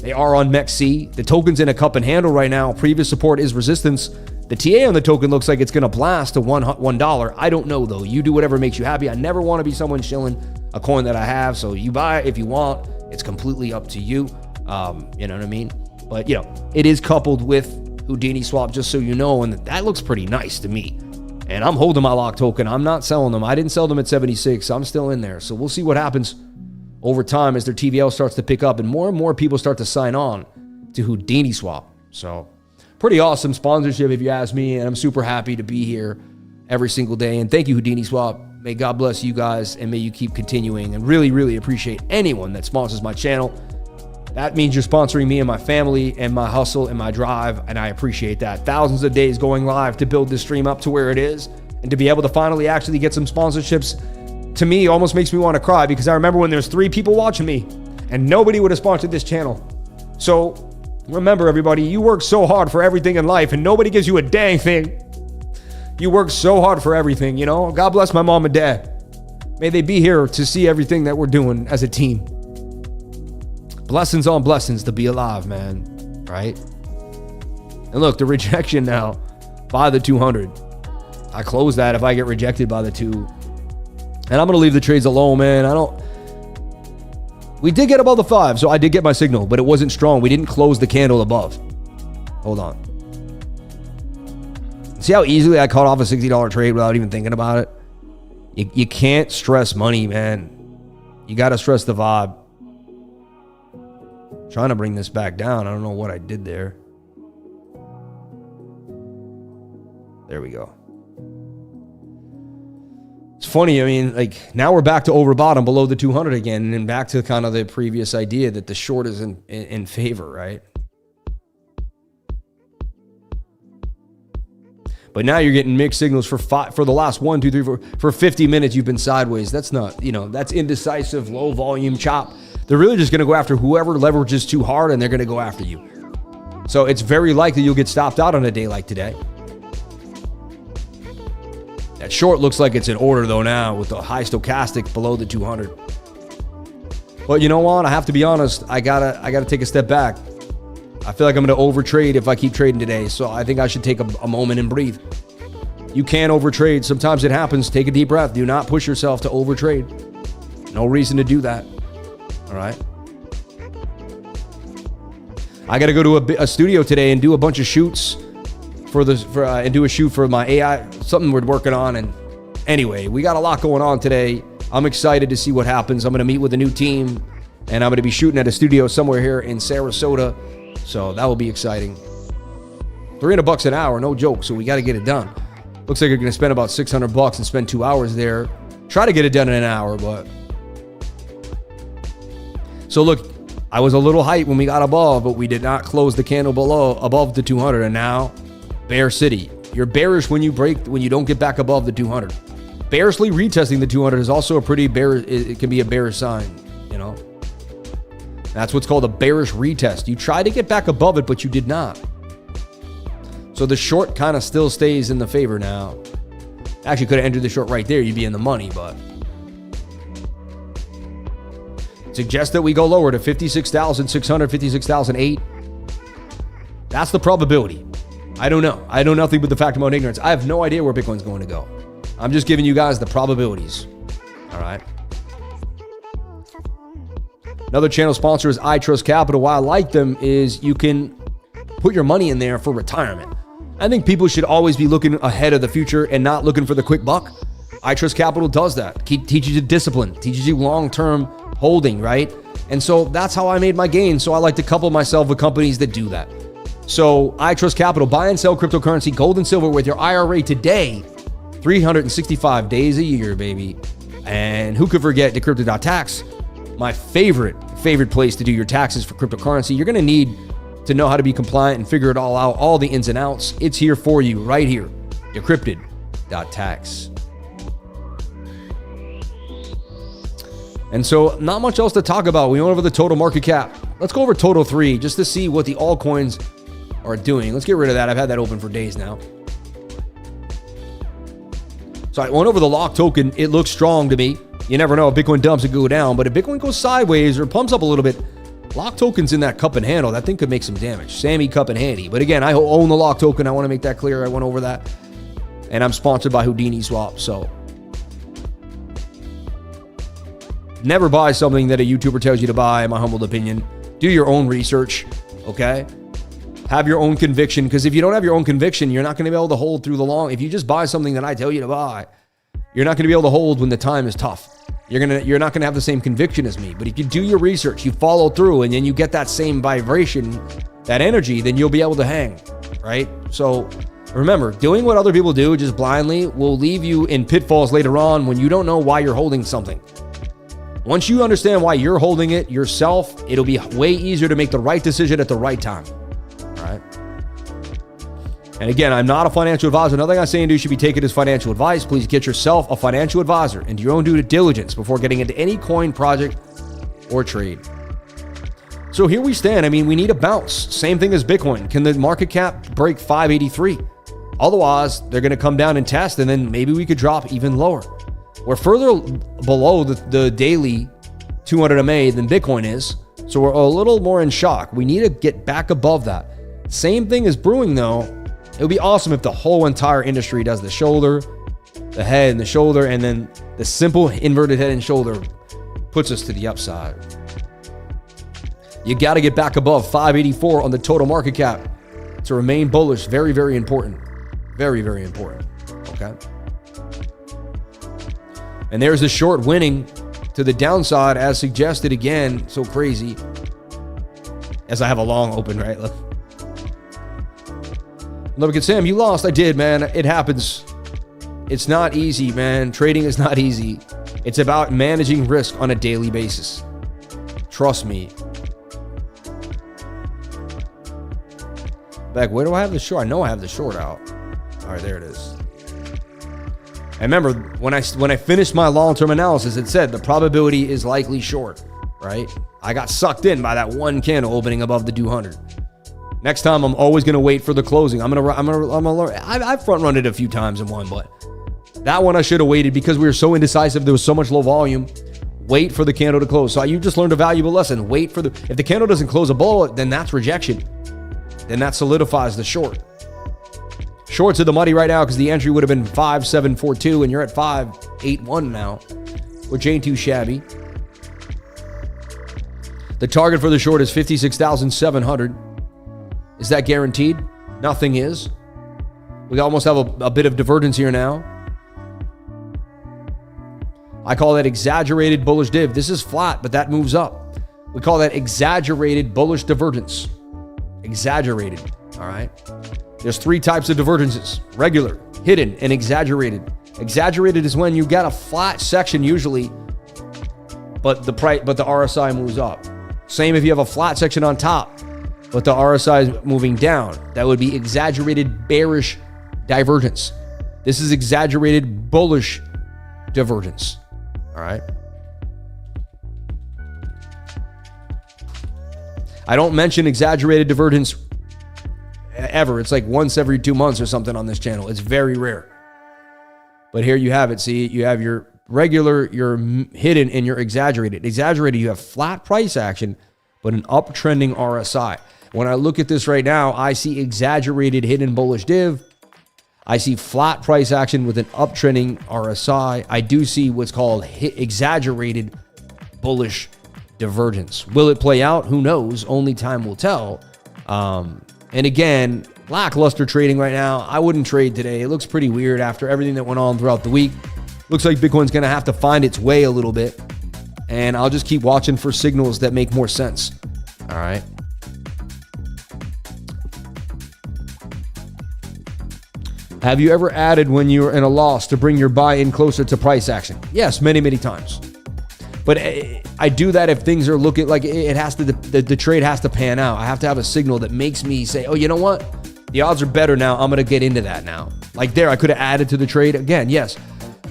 They are on MEXC. The token's in a cup and handle right now. Previous support is resistance. The TA on the token looks like it's going to blast to $1. I don't know, though. You do whatever makes you happy. I never want to be someone shilling a coin that I have. So you buy it if you want. It's completely up to you. You know what I mean? But, it is coupled with Houdini Swap, just so you know. And that looks pretty nice to me. And I'm holding my lock token. I'm not selling them. I didn't sell them at 76. I'm still in there. So we'll see what happens over time as their TVL starts to pick up and more people start to sign on to Houdini Swap. So pretty awesome sponsorship if you ask me, and I'm super happy to be here every single day. And thank you, Houdini Swap. May God bless you guys, and may you keep continuing. And really, really appreciate anyone that sponsors my channel. That means you're sponsoring me and my family and my hustle and my drive, and I appreciate that. Thousands of days going live to build this stream up to where it is, and to be able to finally actually get some sponsorships, to me, almost makes me want to cry, because I remember when there's 3 people watching me and nobody would have sponsored this channel. So remember, everybody, you work so hard for everything in life and nobody gives you a dang thing. You work so hard for everything, you know? God bless my mom and dad. May they be here to see everything that we're doing as a team. Blessings on blessings to be alive, man, right? And look, the rejection now by the 200. I close that if I get rejected by the 2. And I'm going to leave the trades alone, man. We did get above the 5, so I did get my signal, but it wasn't strong. We didn't close the candle above. Hold on. See how easily I caught off a $60 trade without even thinking about it? You can't stress money, man. You got to stress the vibe. Trying to bring this back down. I don't know what I did there. There we go. It's funny. I mean, like, now we're back to over bottom below the 200 again, and back to kind of the previous idea that the short is in favor, right? But now you're getting mixed signals for the last 1, 2, 3, 4, for 50 minutes. You've been sideways. That's not, that's indecisive, low volume chop. They're really just going to go after whoever leverages too hard, and they're going to go after you. So it's very likely you'll get stopped out on a day like today. That short looks like it's in order though now, with the high stochastic below the 200. But you know what? I have to be honest. I gotta take a step back. I feel like I'm going to overtrade if I keep trading today. So I think I should take a moment and breathe. You can overtrade. Sometimes it happens. Take a deep breath. Do not push yourself to overtrade. No reason to do that. All right. I got to go to a studio today and do a bunch of shoots and do a shoot for my AI, something we're working on. And anyway, we got a lot going on today. I'm excited to see what happens. I'm going to meet with a new team, and I'm going to be shooting at a studio somewhere here in Sarasota. So that will be exciting. $300 an hour, no joke. So we got to get it done. Looks like you're going to spend about $600 and spend 2 hours there. Try to get it done in an hour, but. So look, I was a little hyped when we got above, but we did not close the candle above the 200. And now, bear city. You're bearish when you don't get back above the 200. Bearishly retesting the 200 is also a pretty bearish. It can be a bearish sign, That's what's called a bearish retest. You tried to get back above it, but you did not. So the short kind of still stays in the favor now. Actually, could have entered the short right there. You'd be in the money, but. Suggest that we go lower to 56,600, 56,008. That's the probability. I don't know. I know nothing but the fact of my own ignorance. I have no idea where Bitcoin's going to go. I'm just giving you guys the probabilities. All right. Another channel sponsor is I Trust Capital. Why I like them is you can put your money in there for retirement. I think people should always be looking ahead of the future and not looking for the quick buck. I Trust Capital does that. Teaches you discipline, teaches you long-term holding, right? And so that's how I made my gains. So I like to couple myself with companies that do that. So I Trust Capital, buy and sell cryptocurrency, gold and silver with your IRA today, 365 days a year, baby. And who could forget Decrypted.tax? My favorite place to do your taxes for cryptocurrency. You're going to need to know how to be compliant and figure it all out, all the ins and outs. It's here for you right here. Decrypted.tax. And so not much else to talk about. We went over the total market cap. Let's go over total 3 just to see what the altcoins are doing. Let's get rid of that. I've had that open for days now. So I went over the lock token. It looks strong to me. You never know if Bitcoin dumps and go down, but if Bitcoin goes sideways or pumps up a little bit, lock token's in that cup and handle. That thing could make some damage. Sammy cup and handy. But again, I own the lock token. I want to make that clear. I went over that. And I'm sponsored by Houdini Swap. So never buy something that a YouTuber tells you to buy, in my humble opinion. Do your own research, okay? Have your own conviction, because if you don't have your own conviction, you're not going to be able to hold through the long. If you just buy something that I tell you to buy, you're not going to be able to hold when the time is tough. You're not going to have the same conviction as me. But if you do your research, you follow through, and then you get that same vibration, that energy, then you'll be able to hang, right? So Remember, doing what other people do just blindly will leave you in pitfalls later on when you don't know why you're holding something. Once you understand why you're holding it yourself, it'll be way easier to make the right decision at the right time. All right. And again, I'm not a financial advisor. Nothing I'm saying to you should be taken as financial advice. Please get yourself a financial advisor and do your own due diligence before getting into any coin project or trade. So here we stand. I mean, we need a bounce. Same thing as Bitcoin. Can the market cap break 583? Otherwise, they're going to come down and test, and then maybe we could drop even lower. We're further below the daily 200 MA than Bitcoin is, so we're a little more in shock. We need to get back above that. Same thing as brewing, though. It would be awesome if the whole entire industry does the shoulder, the head, and the shoulder, and then the simple inverted head and shoulder puts us to the upside. You got to get back above 584 on the total market cap to remain bullish. Very, very important. Very, very important. Okay. And there's the short winning to the downside as suggested again. So crazy. As I have a long open, right? Look at Sam, you lost. I did, man. It happens. It's not easy, man. Trading is not easy. It's about managing risk on a daily basis. Trust me. Back, where do I have the short? I know I have the short out. All right, there it is. I remember when I finished my long-term analysis, it said the probability is likely short, right? I got sucked in by that one candle opening above the 200. Next time, I'm always gonna wait for the closing. I'm gonna learn. I've front run it a few times and won, but that one I should have waited because we were so indecisive. There was so much low volume. Wait for the candle to close. So you just learned a valuable lesson. Wait for if the candle doesn't close below it, then that's rejection. Then that solidifies the short. Short's in the money right now because the entry would have been 5,742 and you're at 5,881 now, which ain't too shabby. The target for the short is 56,700. Is that guaranteed? Nothing is. We almost have a bit of divergence here now. I call that exaggerated bullish div. This is flat, but that moves up. We call that exaggerated bullish divergence. Exaggerated, all right? There's three types of divergences: regular, hidden, and exaggerated. Exaggerated is when you got a flat section usually, but the RSI moves up. Same if you have a flat section on top, but the RSI is moving down. That would be exaggerated bearish divergence. This is exaggerated bullish divergence, all right? I don't mention exaggerated divergence ever. It's like once every 2 months or something on this channel. It's very rare. But here you have it. See, you have your regular, your hidden, and your exaggerated. Exaggerated, you have flat price action, but an uptrending RSI. When I look at this right now, I see exaggerated hidden bullish div. I see flat price action with an uptrending RSI. I do see what's called exaggerated bullish divergence. Will it play out? Who knows? Only time will tell. And again, lackluster trading right now. I wouldn't trade today. It looks pretty weird after everything that went on throughout the week. Looks like Bitcoin's going to have to find its way a little bit. And I'll just keep watching for signals that make more sense. All right. Have you ever added when you were in a loss to bring your buy-in closer to price action? Yes, many, many times. But I do that if things are looking like it has to, the trade has to pan out. I have to have a signal that makes me say, oh, you know what? The odds are better now. I'm going to get into that now. Like there, I could have added to the trade. Again, yes,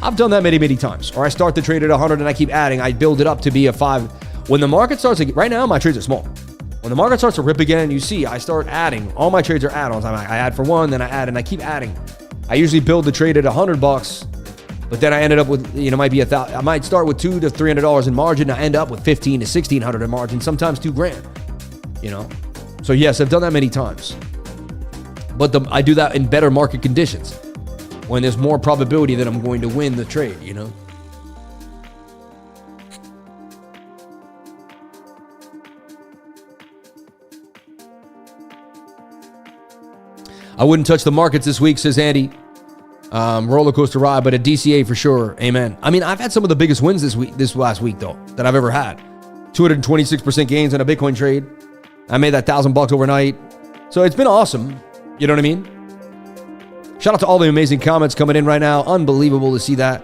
I've done that many, many times. Or I start the trade at 100 and I keep adding. I build it up to be a 5. When the market starts to, right now, my trades are small. When the market starts to rip again, you see, I start adding. All my trades are add-ons. I add for one, then I add, and I keep adding. I usually build the trade at $100. But then I ended up with, might be $1,000. I might start with $200 to $300 in margin. I end up with $1,500 to $1,600 in margin, sometimes $2,000. So yes, I've done that many times. But I do that in better market conditions when there's more probability that I'm going to win the trade. I wouldn't touch the markets this week, says Andy. Roller coaster ride, but a DCA for sure. Amen. I mean, I've had some of the biggest wins this last week though, that I've ever had. 226% gains on a Bitcoin trade. I made that $1,000 overnight. So it's been awesome. You know what I mean? Shout out to all the amazing comments coming in right now. Unbelievable to see that.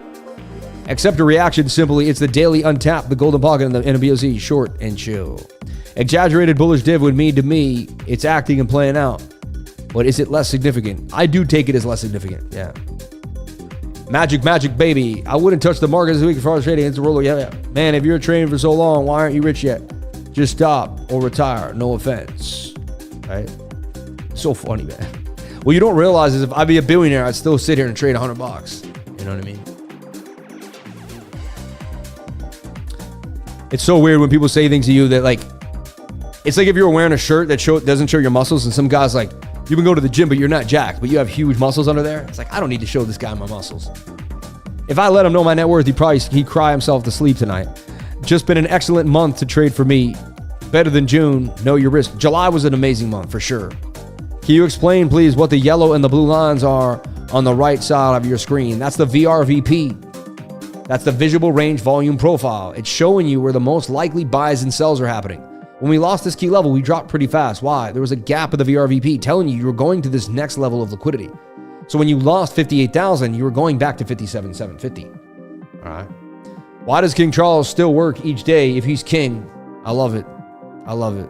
Accept a reaction simply. It's the daily untap, the golden pocket, and the NBOZ. Short and chill. Exaggerated bullish div would mean to me it's acting and playing out. But is it less significant? I do take it as less significant. Yeah. Magic, baby. I wouldn't touch the market this week as far as trading. It's a roller. Yeah. Man, if you're trading for so long, why aren't you rich yet? Just stop or retire. No offense. Right? So funny, man. What you don't realize is if I'd be a billionaire, I'd still sit here and trade $100. You know what I mean? It's so weird when people say things to you that like, it's like if you're wearing a shirt that doesn't show your muscles and some guy's like, you can go to the gym, but you're not jacked, but you have huge muscles under there. It's like, I don't need to show this guy my muscles. If I let him know my net worth, he'd cry himself to sleep tonight. Just been an excellent month to trade for me. Better than June. Know your risk. July was an amazing month for sure. Can you explain, please, what the yellow and the blue lines are on the right side of your screen? That's the VRVP. That's the Visible Range Volume Profile. It's showing you where the most likely buys and sells are happening. When we lost this key level, we dropped pretty fast. Why? There was a gap of the VRVP telling you were going to this next level of liquidity. So when you lost 58,000, you were going back to 57,750. All right. Why does King Charles still work each day if he's king? I love it. I love it.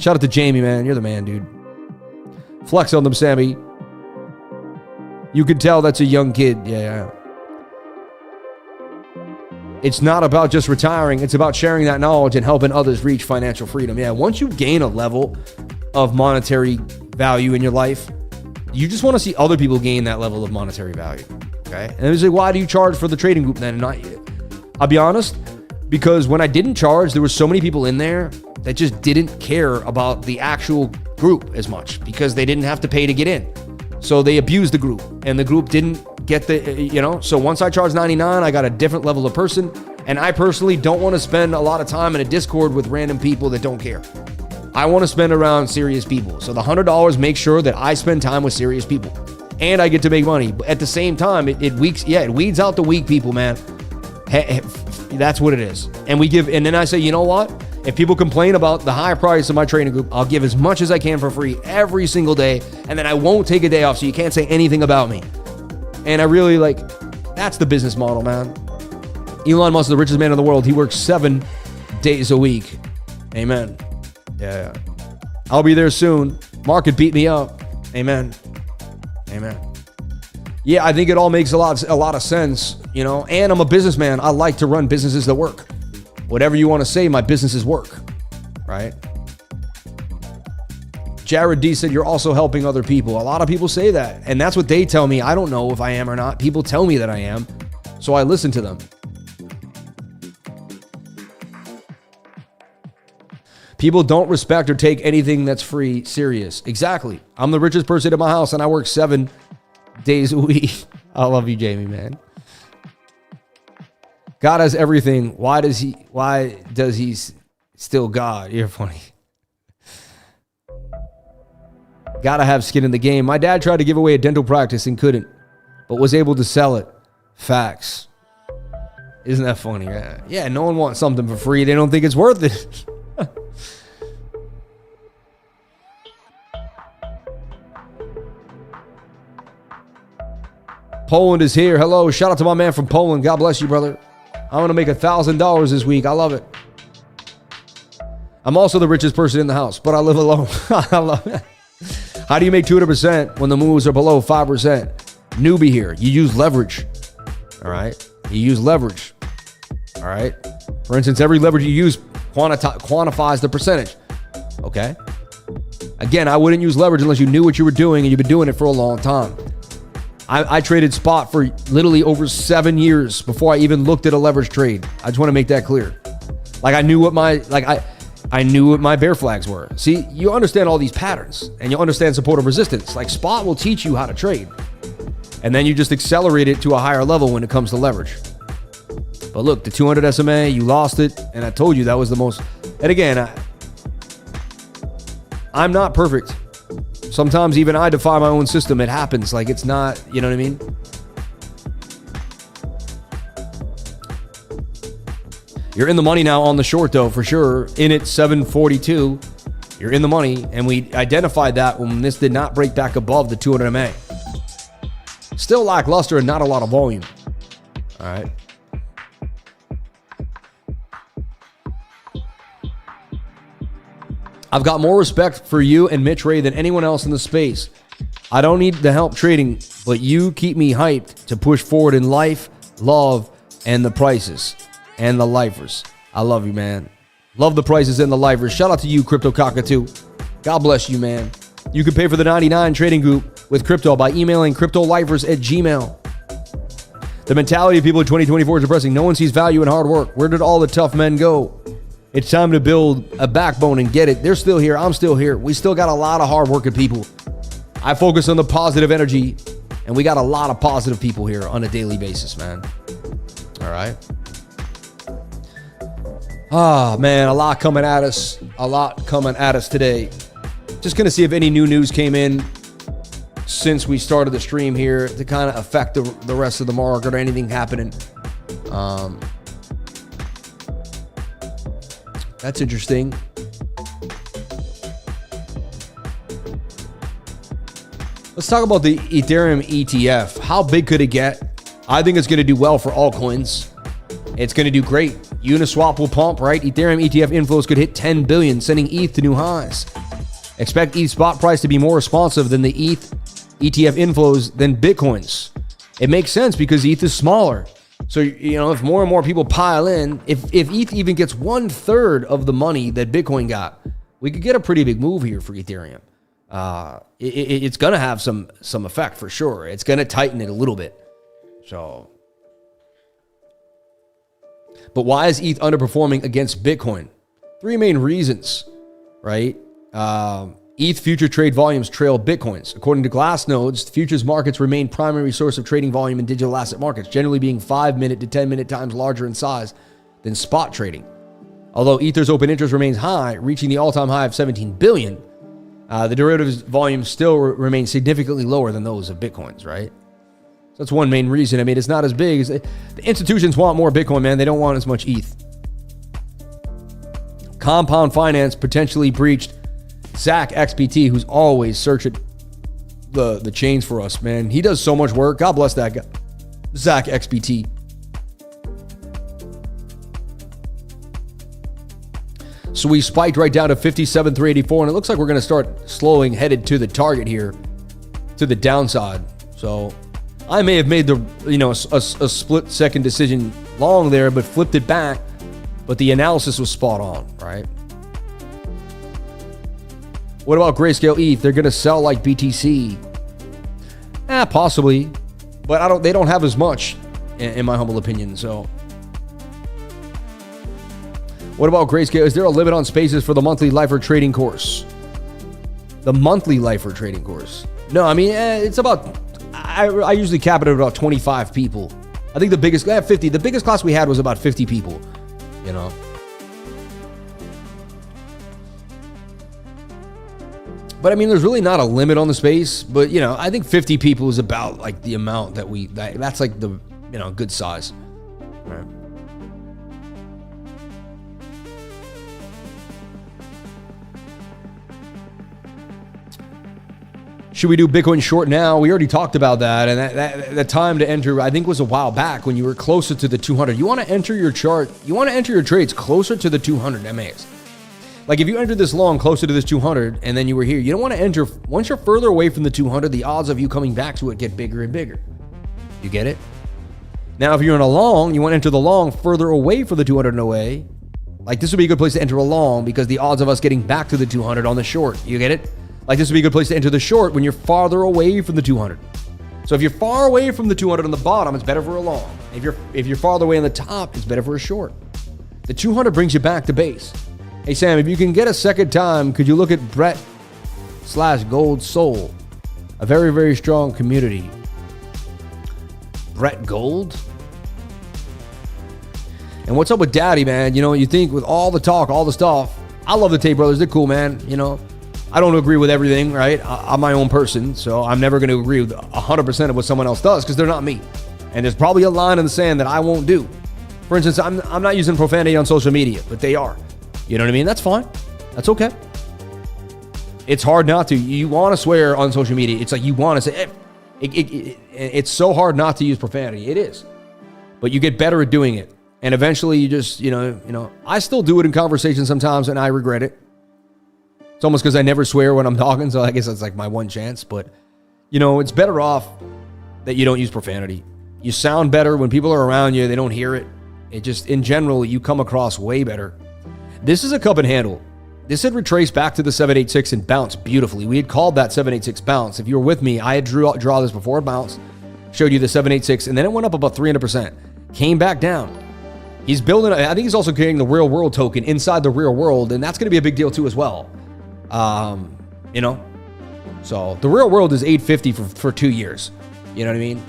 Shout out to Jamie, man. You're the man, dude. Flex on them, Sammy. You can tell that's a young kid. Yeah. It's not about just retiring. It's about sharing that knowledge and helping others reach financial freedom. Yeah, once you gain a level of monetary value in your life, you just want to see other people gain that level of monetary value. Okay? And it was like, why do you charge for the trading group then? And not you? I'll be honest, because when I didn't charge, there were so many people in there that just didn't care about the actual group as much because they didn't have to pay to get in. So they abused the group and the group didn't get the, so once I charged $99, I got a different level of person. And I personally don't want to spend a lot of time in a Discord with random people that don't care. I want to spend around serious people. So the $100 makes sure that I spend time with serious people and I get to make money. But at the same time, it weeds out the weak people, man. That's what it is. And then I say, you know what? If people complain about the high price of my trading group, I'll give as much as I can for free every single day. And then I won't take a day off, so you can't say anything about me. And I really that's the business model, man. Elon Musk is the richest man in the world. He works 7 days a week. Amen. Yeah. I'll be there soon. Market beat me up. Amen. Yeah, I think it all makes a lot of sense, and I'm a businessman. I like to run businesses that work. Whatever you want to say, my businesses work, right? Jared D said, you're also helping other people. A lot of people say that, and that's what they tell me. I don't know if I am or not. People tell me that I am, so I listen to them. People don't respect or take anything that's free serious. Exactly. I'm the richest person in my house, and I work 7 days a week. I love you, Jamie, man. God has everything. Why does he still God? You're funny. Gotta have skin in the game. My dad tried to give away a dental practice and couldn't, but was able to sell it. Facts. Isn't that funny? Yeah, no one wants something for free. They don't think it's worth it. Poland is here. Hello. Shout out to my man from Poland. God bless you, brother. I'm going to make $1,000 this week. I love it. I'm also the richest person in the house, but I live alone. I love it. How do you make 200% when the moves are below 5%? Newbie here. You use leverage. All right. You use leverage. All right. For instance, every leverage you use quantifies the percentage. Okay. Again, I wouldn't use leverage unless you knew what you were doing and you've been doing it for a long time. I traded spot for literally over 7 years before I even looked at a leverage trade. I just want to make that clear. I knew what I knew what my bear flags were. See, you understand all these patterns and you understand support and resistance. Spot will teach you how to trade. And then you just accelerate it to a higher level when it comes to leverage. But look, the 200 SMA, you lost it. And I told you that was the most. And again, I'm not perfect. Sometimes even I defy my own system. It happens. It's not, you know what I mean? You're in the money now on the short, though, for sure. In at 742, you're in the money. And we identified that when this did not break back above the 200 MA. Still lackluster and not a lot of volume. All right. I've got more respect for you and Mitch Ray than anyone else in the space. I don't need the help trading, but you keep me hyped to push forward in life, love, and the prices and the lifers. I love you, man. Love the prices and the lifers. Shout out to you, Crypto Cockatoo. God bless you, man. You can pay for the 99 trading group with crypto by emailing cryptolifers@gmail.com. The mentality of people in 2024 is depressing. No one sees value in hard work. Where did all the tough men go? It's time to build a backbone and get it. They're still here. I'm still here. We still got a lot of hard-working people. I focus on the positive energy, and we got a lot of positive people here on a daily basis, man. All right. Ah, man, a lot coming at us. A lot coming at us today. Just going to see if any new news came in since we started the stream here to kind of affect the rest of the market or anything happening. That's interesting. Let's talk about the Ethereum ETF. How big could it get? I think it's going to do well for altcoins. It's going to do great. Uniswap will pump, right? Ethereum ETF inflows could hit 10 billion, sending ETH to new highs. Expect ETH spot price to be more responsive than the ETH ETF inflows than Bitcoin's. It makes sense because ETH is smaller. So, you know, if more and more people pile in, if ETH even gets 1/3 of the money that Bitcoin got, we could get a pretty big move here for Ethereum. It's going to have some effect for sure. It's going to tighten it a little bit. So, but why is ETH underperforming against Bitcoin? 3 main reasons, right? ETH future trade volumes trail Bitcoin's. According to Glassnode's, futures markets remain primary source of trading volume in digital asset markets, generally being 5-minute to 10-minute times larger in size than spot trading. Although Ether's open interest remains high, reaching the all-time high of 17 billion, the derivatives volume still remains significantly lower than those of Bitcoin's, right? So that's one main reason. I mean, it's not as big as the institutions want more Bitcoin, man. They don't want as much ETH. Compound Finance potentially breached Zach XPT, who's always searching the chains for us, man. He does so much work. God bless that guy. Zach XPT. So we spiked right down to 57,384, and it looks like we're going to start slowing, headed to the target here, to the downside. So I may have made a split-second decision long there, but flipped it back. But the analysis was spot on, right? What about Grayscale ETH? They're going to sell like BTC. Possibly, but they don't have as much, in my humble opinion. So, what about Grayscale? Is there a limit on spaces for the monthly Lifer trading course? The monthly Lifer trading course? No, I mean it's about. I usually cap it at about 25 people. I think the biggest 50. The biggest class we had was about 50 people. You know. But I mean, there's really not a limit on the space. But, you know, I think 50 people is about like the amount that's like the, good size. All right. Should we do Bitcoin short now? We already talked about that. And the time to enter, I think, was a while back when you were closer to the 200. You want to enter your chart. You want to enter your trades closer to the 200 MAs. Like if you entered this long closer to this 200 and then you were here, you don't want to enter. Once you're further away from the 200, the odds of you coming back to it get bigger and bigger. You get it? Now, if you're in a long, you want to enter the long further away from the 200 away. Like this would be a good place to enter a long because the odds of us getting back to the 200 on the short. You get it? Like this would be a good place to enter the short when you're farther away from the 200. So if you're far away from the 200 on the bottom, it's better for a long. If you're farther away on the top, it's better for a short. The 200 brings you back to base. Hey, Sam, if you can get a second time, could you look at Brett/Gold Soul? A very, very strong community. Brett Gold? And what's up with Daddy, man? You think with all the talk, all the stuff, I love the Tate brothers. They're cool, man. I don't agree with everything, right? I'm my own person, so I'm never going to agree with 100% of what someone else does because they're not me. And there's probably a line in the sand that I won't do. For instance, I'm not using profanity on social media, but they are. You know what I mean? That's fine. That's okay. It's hard not to. You want to swear on social media. It's like you want to say, It's so hard not to use profanity. It is. But you get better at doing it. And eventually you just, I still do it in conversation sometimes and I regret it. It's almost because I never swear when I'm talking. So I guess that's like my one chance. But, it's better off that you don't use profanity. You sound better when people are around you. They don't hear it. It just, in general, you come across way better. This is a cup and handle. This had retraced back to the 786 and bounced beautifully. We had called that 786 bounce. If you were with me, I had draw this before it bounced. Showed you the 786, and then it went up about 300%. Came back down. He's building, I think he's also creating the real world token inside the real world, and that's going to be a big deal too as well. So the real world is 850 for 2 years. You know what I mean?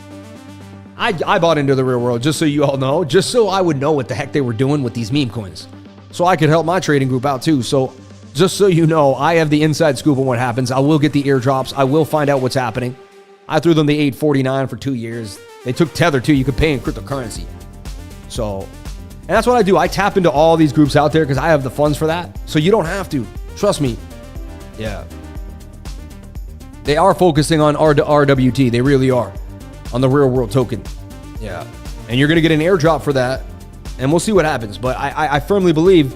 I bought into the real world, just so you all know, just so I would know what the heck they were doing with these meme coins. So I could help my trading group out too. So just so you know, I have the inside scoop on what happens. I will get the airdrops. I will find out what's happening. I threw them the 849 for 2 years. They took Tether too. You could pay in cryptocurrency. So, and that's what I do. I tap into all these groups out there because I have the funds for that. So you don't have to. Trust me. Yeah. They are focusing on RWT. They really are. On the real world token. Yeah. And you're going to get an airdrop for that. And we'll see what happens. But I firmly believe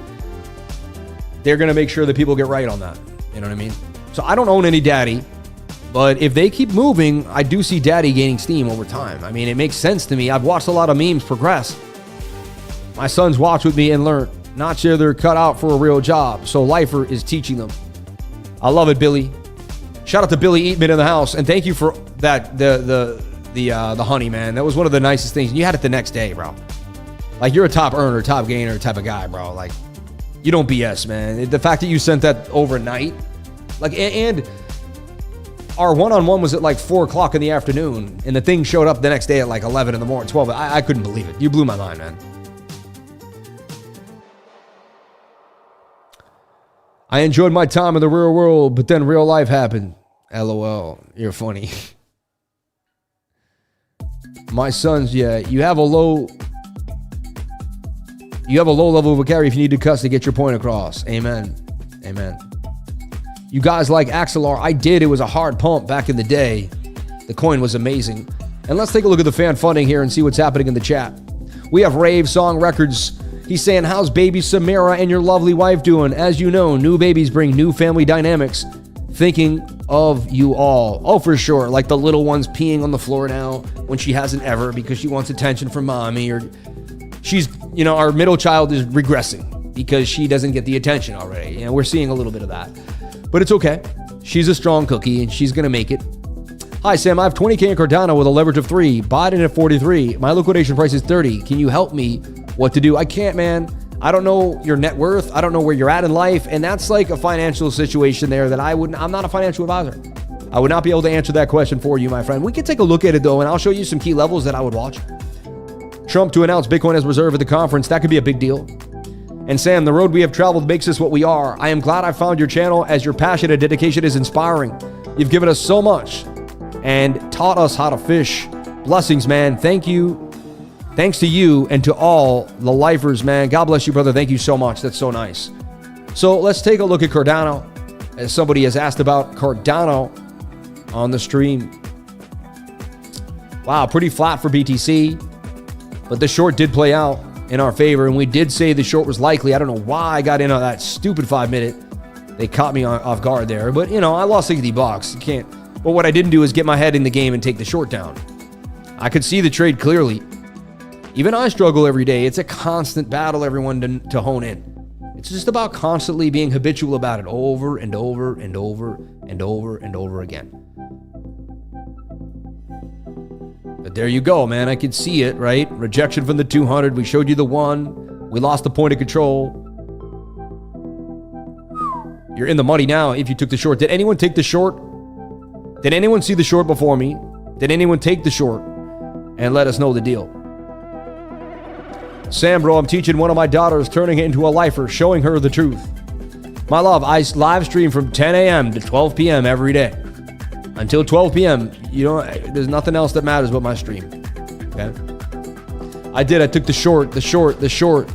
they're going to make sure that people get right on that. You know what I mean? So I don't own any Daddy. But if they keep moving, I do see Daddy gaining steam over time. I mean, it makes sense to me. I've watched a lot of memes progress. My sons watch with me and learn. Not sure they're cut out for a real job. So Lifer is teaching them. I love it, Billy. Shout out to Billy Eatman in the house. And thank you for that, the honey, man. That was one of the nicest things. You had it the next day, bro. Like, you're a top earner, top gainer type of guy, bro. Like, you don't BS, man. The fact that you sent that overnight, like, and our one-on-one was at like 4 o'clock in the afternoon, and the thing showed up the next day at like 11 in the morning, 12. I couldn't believe it. You blew my mind, man. I enjoyed my time in the real world, but then real life happened. LOL. You're funny. My sons, yeah, you have a low level of vocabulary if you need to cuss to get your point across. Amen. Amen. You guys like Axelar? I did. It was a hard pump back in the day. The coin was amazing. And let's take a look at the fan funding here and see what's happening in the chat. We have Rave Song Records. He's saying, how's baby Samara and your lovely wife doing? As you know, new babies bring new family dynamics. Thinking of you all. Oh, for sure. Like the little one's peeing on the floor now when she hasn't ever because she wants attention from mommy, or she's, our middle child is regressing because she doesn't get the attention already. We're seeing a little bit of that, but it's okay. She's a strong cookie and she's going to make it. Hi, Sam. I have 20K in Cardano with a leverage of 3. Bought it at 43. My liquidation price is 30. Can you help me what to do? I can't, man. I don't know your net worth. I don't know where you're at in life. And that's like a financial situation there that I'm not a financial advisor. I would not be able to answer that question for you, my friend. We can take a look at it though, and I'll show you some key levels that I would watch. Trump to announce Bitcoin as reserve at the conference. That could be a big deal. And Sam, the road we have traveled makes us what we are. I am glad I found your channel as your passion and dedication is inspiring. You've given us so much and taught us how to fish. Blessings, man. Thank you. Thanks to you and to all the lifers, man. God bless you, brother. Thank you so much. That's so nice. So let's take a look at Cardano. As somebody has asked about Cardano on the stream. Wow, pretty flat for BTC. But the short did play out in our favor. And we did say the short was likely. I don't know why I got in on that stupid 5-minute. They caught me off guard there. But, I lost $60. You can't. But what I didn't do is get my head in the game and take the short down. I could see the trade clearly. Even I struggle every day. It's a constant battle, everyone, to hone in. It's just about constantly being habitual about it over and over and over and over and over again. But there you go, man. I could see it, right? Rejection from the 200. We showed you the 1. We lost the point of control. You're in the money now if you took the short. Did anyone take the short? Did anyone see the short before me? Did anyone take the short? And let us know the deal. Sam, bro, I'm teaching one of my daughters, turning it into a lifer, showing her the truth. My love, I live stream from 10 a.m. to 12 p.m. every day. Until 12 p.m., there's nothing else that matters but my stream. Okay? I took the short.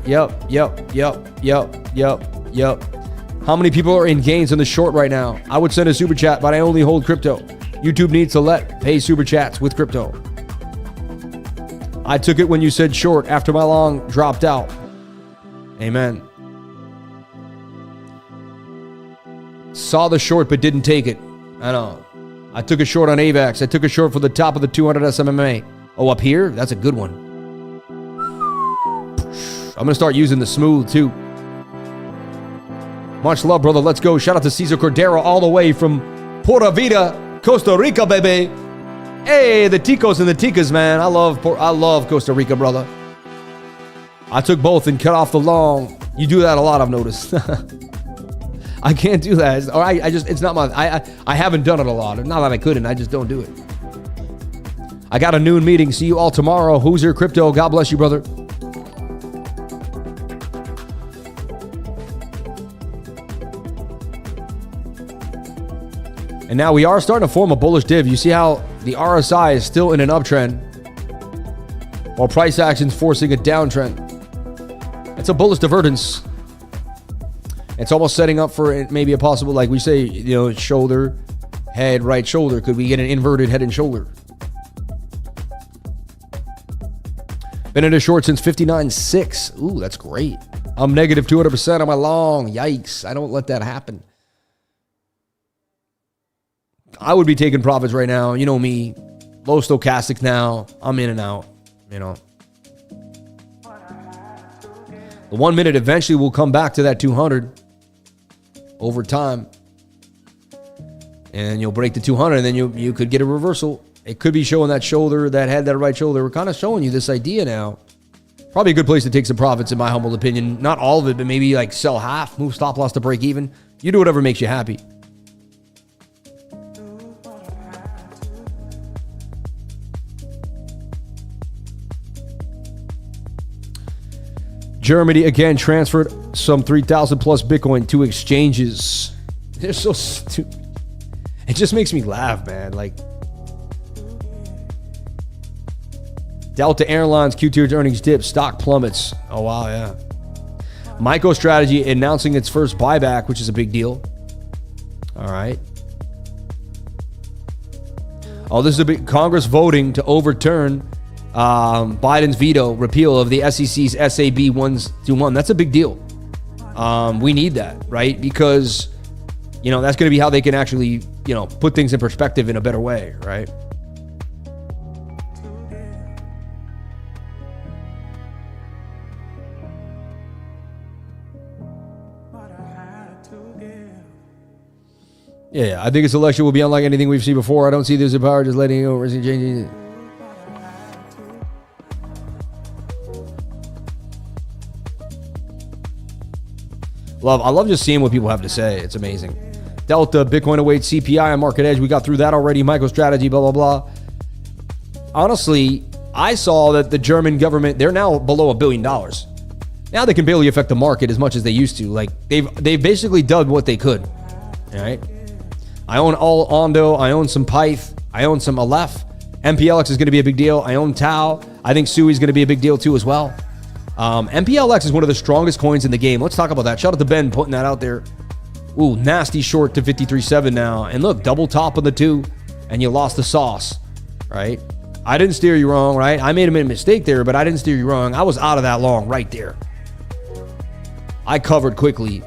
Yep. How many people are in gains on the short right now? I would send a super chat, but I only hold crypto. YouTube needs to let pay super chats with crypto. I took it when you said short after my long dropped out. Amen. Saw the short but didn't take it. I know. I took a short on AVAX. I took a short for the top of the 200 SMMA. Oh, up here? That's a good one. I'm going to start using the smooth too. Much love, brother. Let's go. Shout out to Cesar Cordero all the way from Pura Vida, Costa Rica, baby. Hey, the Ticos and the Ticas, man. I love Costa Rica, brother. I took both and cut off the long. You do that a lot, I've noticed. I can't do that. Or I just, it's not my, I haven't done it a lot. Not that I couldn't, I just don't do it. I got a noon meeting. See you all tomorrow. Who's your crypto? God bless you, brother. And now we are starting to form a bullish div. You see how the RSI is still in an uptrend while price action's forcing a downtrend. It's a bullish divergence. It's almost setting up for maybe a possible, like we say, you know, shoulder, head, right shoulder. Could we get an inverted head and shoulder? Been in a short since 59.6. Ooh, that's great. I'm negative 200% on my long. Yikes. I don't let that happen. I would be taking profits right now. You know me. Low stochastics now. I'm in and out. You know. The 1 minute eventually will come back to that 200 over time. And you'll break the 200 and then you could get a reversal. It could be showing that shoulder, that head, that right shoulder. We're kind of showing you this idea now. Probably a good place to take some profits in my humble opinion. Not all of it, but maybe like sell half, move stop loss to break even. You do whatever makes you happy. Germany again transferred some 3,000 plus Bitcoin to exchanges. They're so stupid. It just makes me laugh, man. Like Delta Airlines Q2 earnings dip, stock plummets. Oh wow, yeah. MicroStrategy announcing its first buyback, which is a big deal. All right. Oh, this is a big Congress voting to overturn Biden's veto repeal of the SEC's SAB 121. That's a big deal. We need that, right? Because, you know, that's going to be how they can actually, you know, put things in perspective in a better way, right? Yeah, I think this election will be unlike anything we've seen before. I don't see this power just letting it go, risking changing. I love just seeing what people have to say. It's amazing. Delta, Bitcoin awaits CPI on Market Edge. We got through that already. MicroStrategy, blah, blah, blah. Honestly, I saw that the German government, they're now below $1 billion. Now they can barely affect the market as much as they used to. Like they've basically done what they could. All right. I own all Ondo. I own some Pyth. I own some Aleph. MPLX is going to be a big deal. I own Tau. I think Sui is going to be a big deal too as well. MPLX is one of the strongest coins in the game. Let's talk about that. Shout out to Ben putting that out there. Ooh, nasty short to 53.7 now. And look, double top on the 2, and you lost the sauce, right? I didn't steer you wrong, right? I made a mistake there, but I didn't steer you wrong. I was out of that long right there. I covered quickly.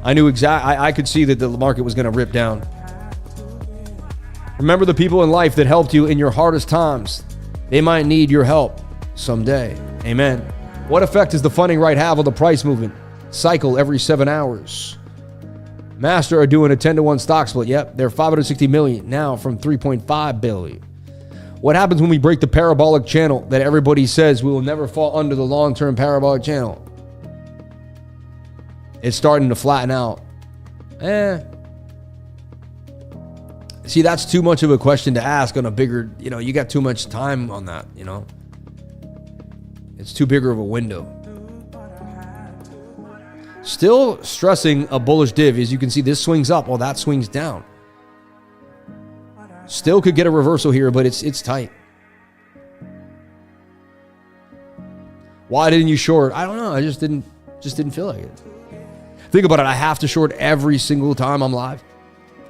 I knew I could see that the market was going to rip down. Remember the people in life that helped you in your hardest times. They might need your help someday. Amen. What effect does the funding right have on the price movement? Cycle every 7 hours. Master are doing a 10-to-1 stock split. Yep, they're 560 million now from 3.5 billion. What happens when we break the parabolic channel that everybody says we will never fall under the long-term parabolic channel? It's starting to flatten out. See, that's too much of a question to ask on a bigger, you know, you got too much time on that, you know. It's too bigger of a window. Still stressing a bullish div. As you can see, this swings up while that swings down. Still could get a reversal here, but it's tight. Why didn't you short? I don't know. I just didn't feel like it. Think about it. I have to short every single time I'm live.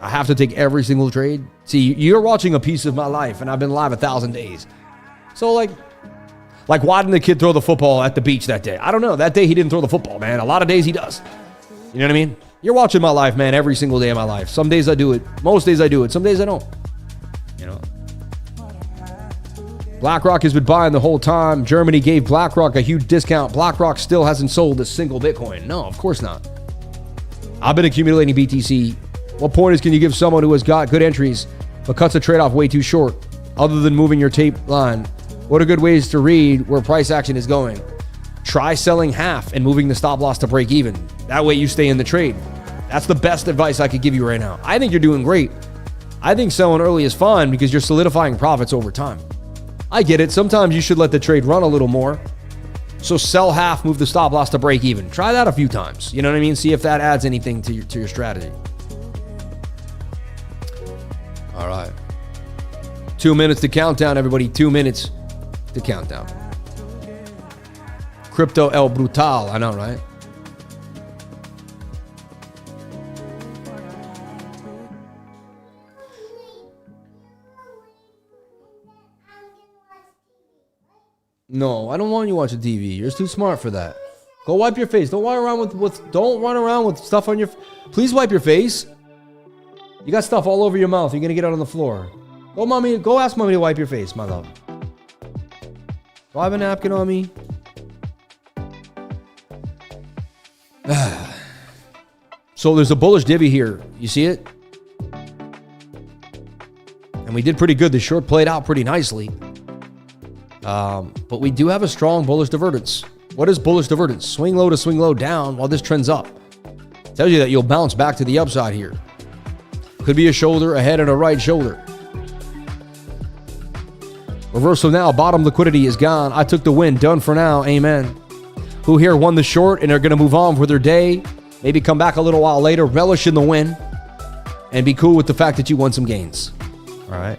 I have to take every single trade. See, you're watching a piece of my life, and I've been live 1,000 days. So, like, why didn't the kid throw the football at the beach that day? I don't know. That day he didn't throw the football, man. A lot of days he does. You know what I mean? You're watching my life, man, every single day of my life. Some days I do it. Most days I do it. Some days I don't. You know? BlackRock has been buying the whole time. Germany gave BlackRock a huge discount. BlackRock still hasn't sold a single Bitcoin. No, of course not. I've been accumulating BTC. What pointers can you give someone who has got good entries but cuts the trade-off way too short, other than moving your tape line? What are good ways to read where price action is going? Try selling half and moving the stop loss to break even. That way you stay in the trade. That's the best advice I could give you right now. I think you're doing great. I think selling early is fun because you're solidifying profits over time. I get it. Sometimes you should let the trade run a little more. So sell half, move the stop loss to break even. Try that a few times. You know what I mean? See if that adds anything to your strategy. All right. 2 minutes to countdown, everybody. 2 minutes to countdown. Crypto El Brutal. I know, right? No, I don't want you to watch the TV. You're too smart for that. Go wipe your face. Don't run around with stuff on your. Please wipe your face. You got stuff all over your mouth. You're gonna get out on the floor. Go ask mommy to wipe your face, my love. Do I have a napkin on me? So there's a bullish divvy here. You see it? And we did pretty good. The short played out pretty nicely. But we do have a strong bullish divergence. What is bullish divergence? Swing low to swing low down while this trends up. Tells you that you'll bounce back to the upside here. Could be a shoulder, a head, and a right shoulder. Reversal now. Bottom liquidity is gone. I took the win. Done for now. Amen. Who here won the short and are going to move on for their day? Maybe come back a little while later, relish in the win, and be cool with the fact that you won some gains. All right.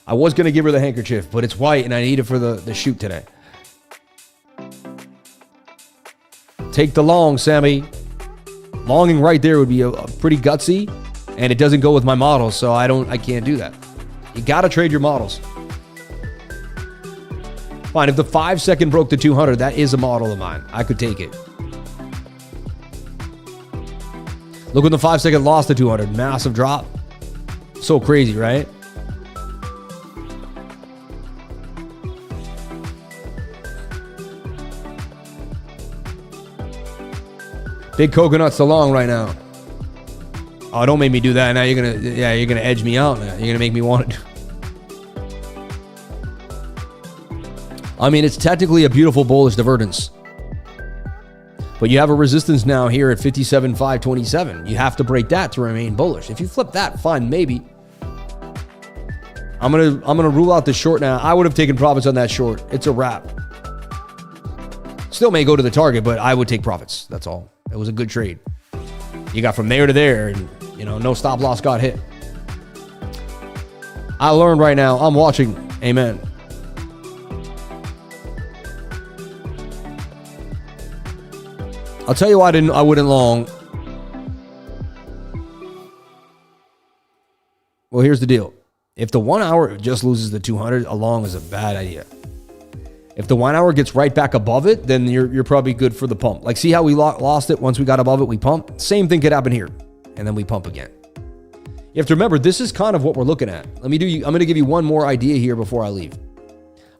I was going to give her the handkerchief, but it's white and I need it for the shoot today. Take the long, Sammy. Longing right there would be a pretty gutsy, and it doesn't go with my models, so I can't do that. You got to trade your models. Fine, if the 5 second broke the 200, that is a model of mine. I could take it. Look when the 5 second lost the 200. Massive drop. So crazy, right? Big coconuts to long right now. Oh, don't make me do that. Now you're gonna edge me out now. You're gonna make me want it. I mean, it's technically a beautiful bullish divergence. But you have a resistance now here at 57,527. You have to break that to remain bullish. If you flip that, fine, maybe. I'm gonna rule out the short now. I would have taken profits on that short. It's a wrap. Still may go to the target, but I would take profits. That's all. It was a good trade. You got from there to there, and no stop loss got hit. I learned right now. I'm watching. Amen. I'll tell you why I wouldn't long. Well, here's the deal. If the 1 hour just loses the 200, a long is a bad idea. If the 1 hour gets right back above it, then you're probably good for the pump. Like, see how we lost it? Once we got above it, we pump. Same thing could happen here. And then we pump again. You have to remember, this is kind of what we're looking at. I'm going to give you one more idea here before I leave.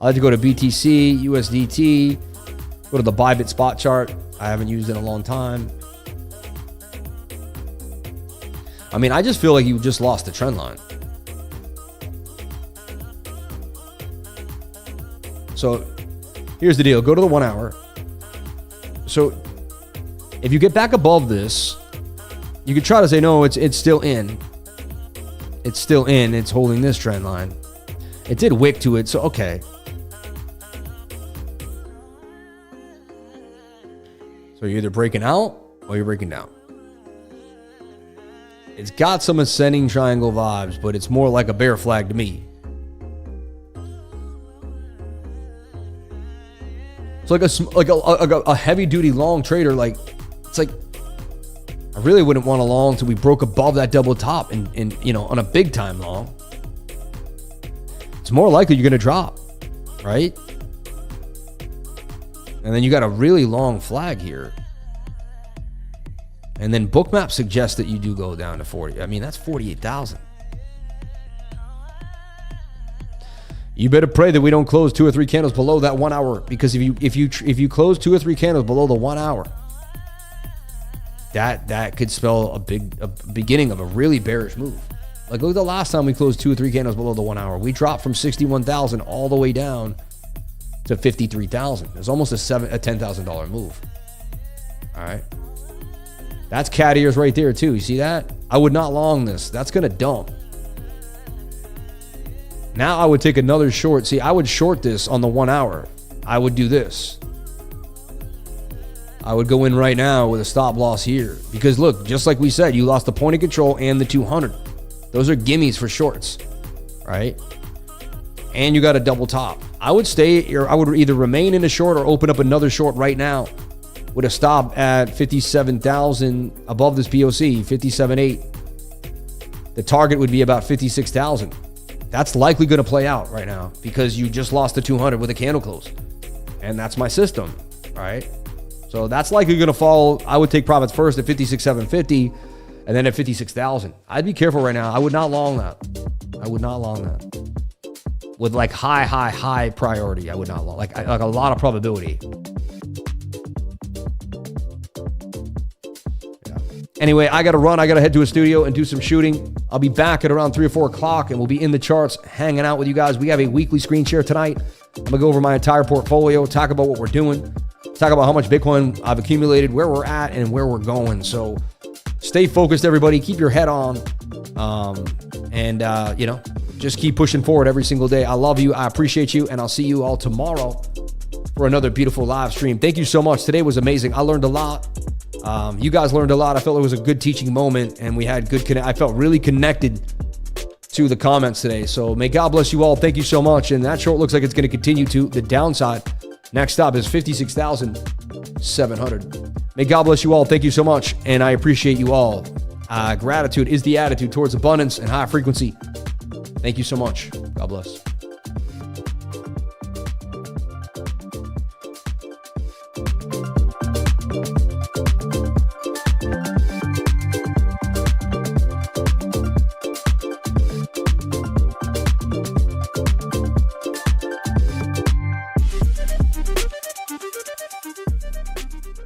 I like to go to BTC, USDT, go to the Bybit spot chart. I haven't used it in a long time. I mean, I just feel like you just lost the trend line. So here's the deal. Go to the 1 hour. So if you get back above this, you could try to say, no, it's still in. It's still in. It's holding this trend line. It did wick to it, so okay. So you're either breaking out or you're breaking down. It's got some ascending triangle vibes, but it's more like a bear flag to me. It's like a heavy duty long trader. Like, it's like a really wouldn't want a long until we broke above that double top and on a big time long. It's more likely you're going to drop, right? And then you got a really long flag here. And then BOOKMAP suggests that you do go down to 40. I mean, that's 48,000. You better pray that we don't close 2 or 3 candles below that 1 hour, because if you close 2 or 3 candles below the 1 hour, that could spell a beginning of a really bearish move. Like, look at the last time we closed 2 or 3 candles below the 1 hour. We dropped from 61,000 all the way down to 53,000. It's almost a $10,000 move. All right. That's cat ears right there too. You see that? I would not long this. That's going to dump. Now I would take another short. See, I would short this on the 1 hour. I would do this. I would go in right now with a stop loss here. Because look, just like we said, you lost the point of control and the 200. Those are gimmies for shorts, right? And you got a double top. I would stay, or I would either remain in a short or open up another short right now with a stop at 57,000 above this POC, 57.8. The target would be about 56,000. That's likely going to play out right now because you just lost the 200 with a candle close. And that's my system, all right? So that's likely going to fall. I would take profits first at 56,750 and then at 56,000. I'd be careful right now. I would not long that. I would not long that. With like high priority, I would not long. Like a lot of probability. Yeah. Anyway, I got to run. I got to head to a studio and do some shooting. I'll be back at around 3 or 4 o'clock and we'll be in the charts hanging out with you guys. We have a weekly screen share tonight. I'm going to go over my entire portfolio, talk about what we're doing, talk about how much Bitcoin I've accumulated, where we're at, and where we're going. So stay focused, everybody. Keep your head on. Just keep pushing forward every single day. I love you. I appreciate you. And I'll see you all tomorrow for another beautiful live stream. Thank you so much. Today was amazing. I learned a lot. You guys learned a lot. I felt it was a good teaching moment and we had good I felt really connected to the comments today. So may God bless you all. Thank you so much. And that short looks like it's going to continue to the downside. Next stop is 56,700. May God bless you all. Thank you so much. And I appreciate you all. Gratitude is the attitude towards abundance and high frequency. Thank you so much. God bless.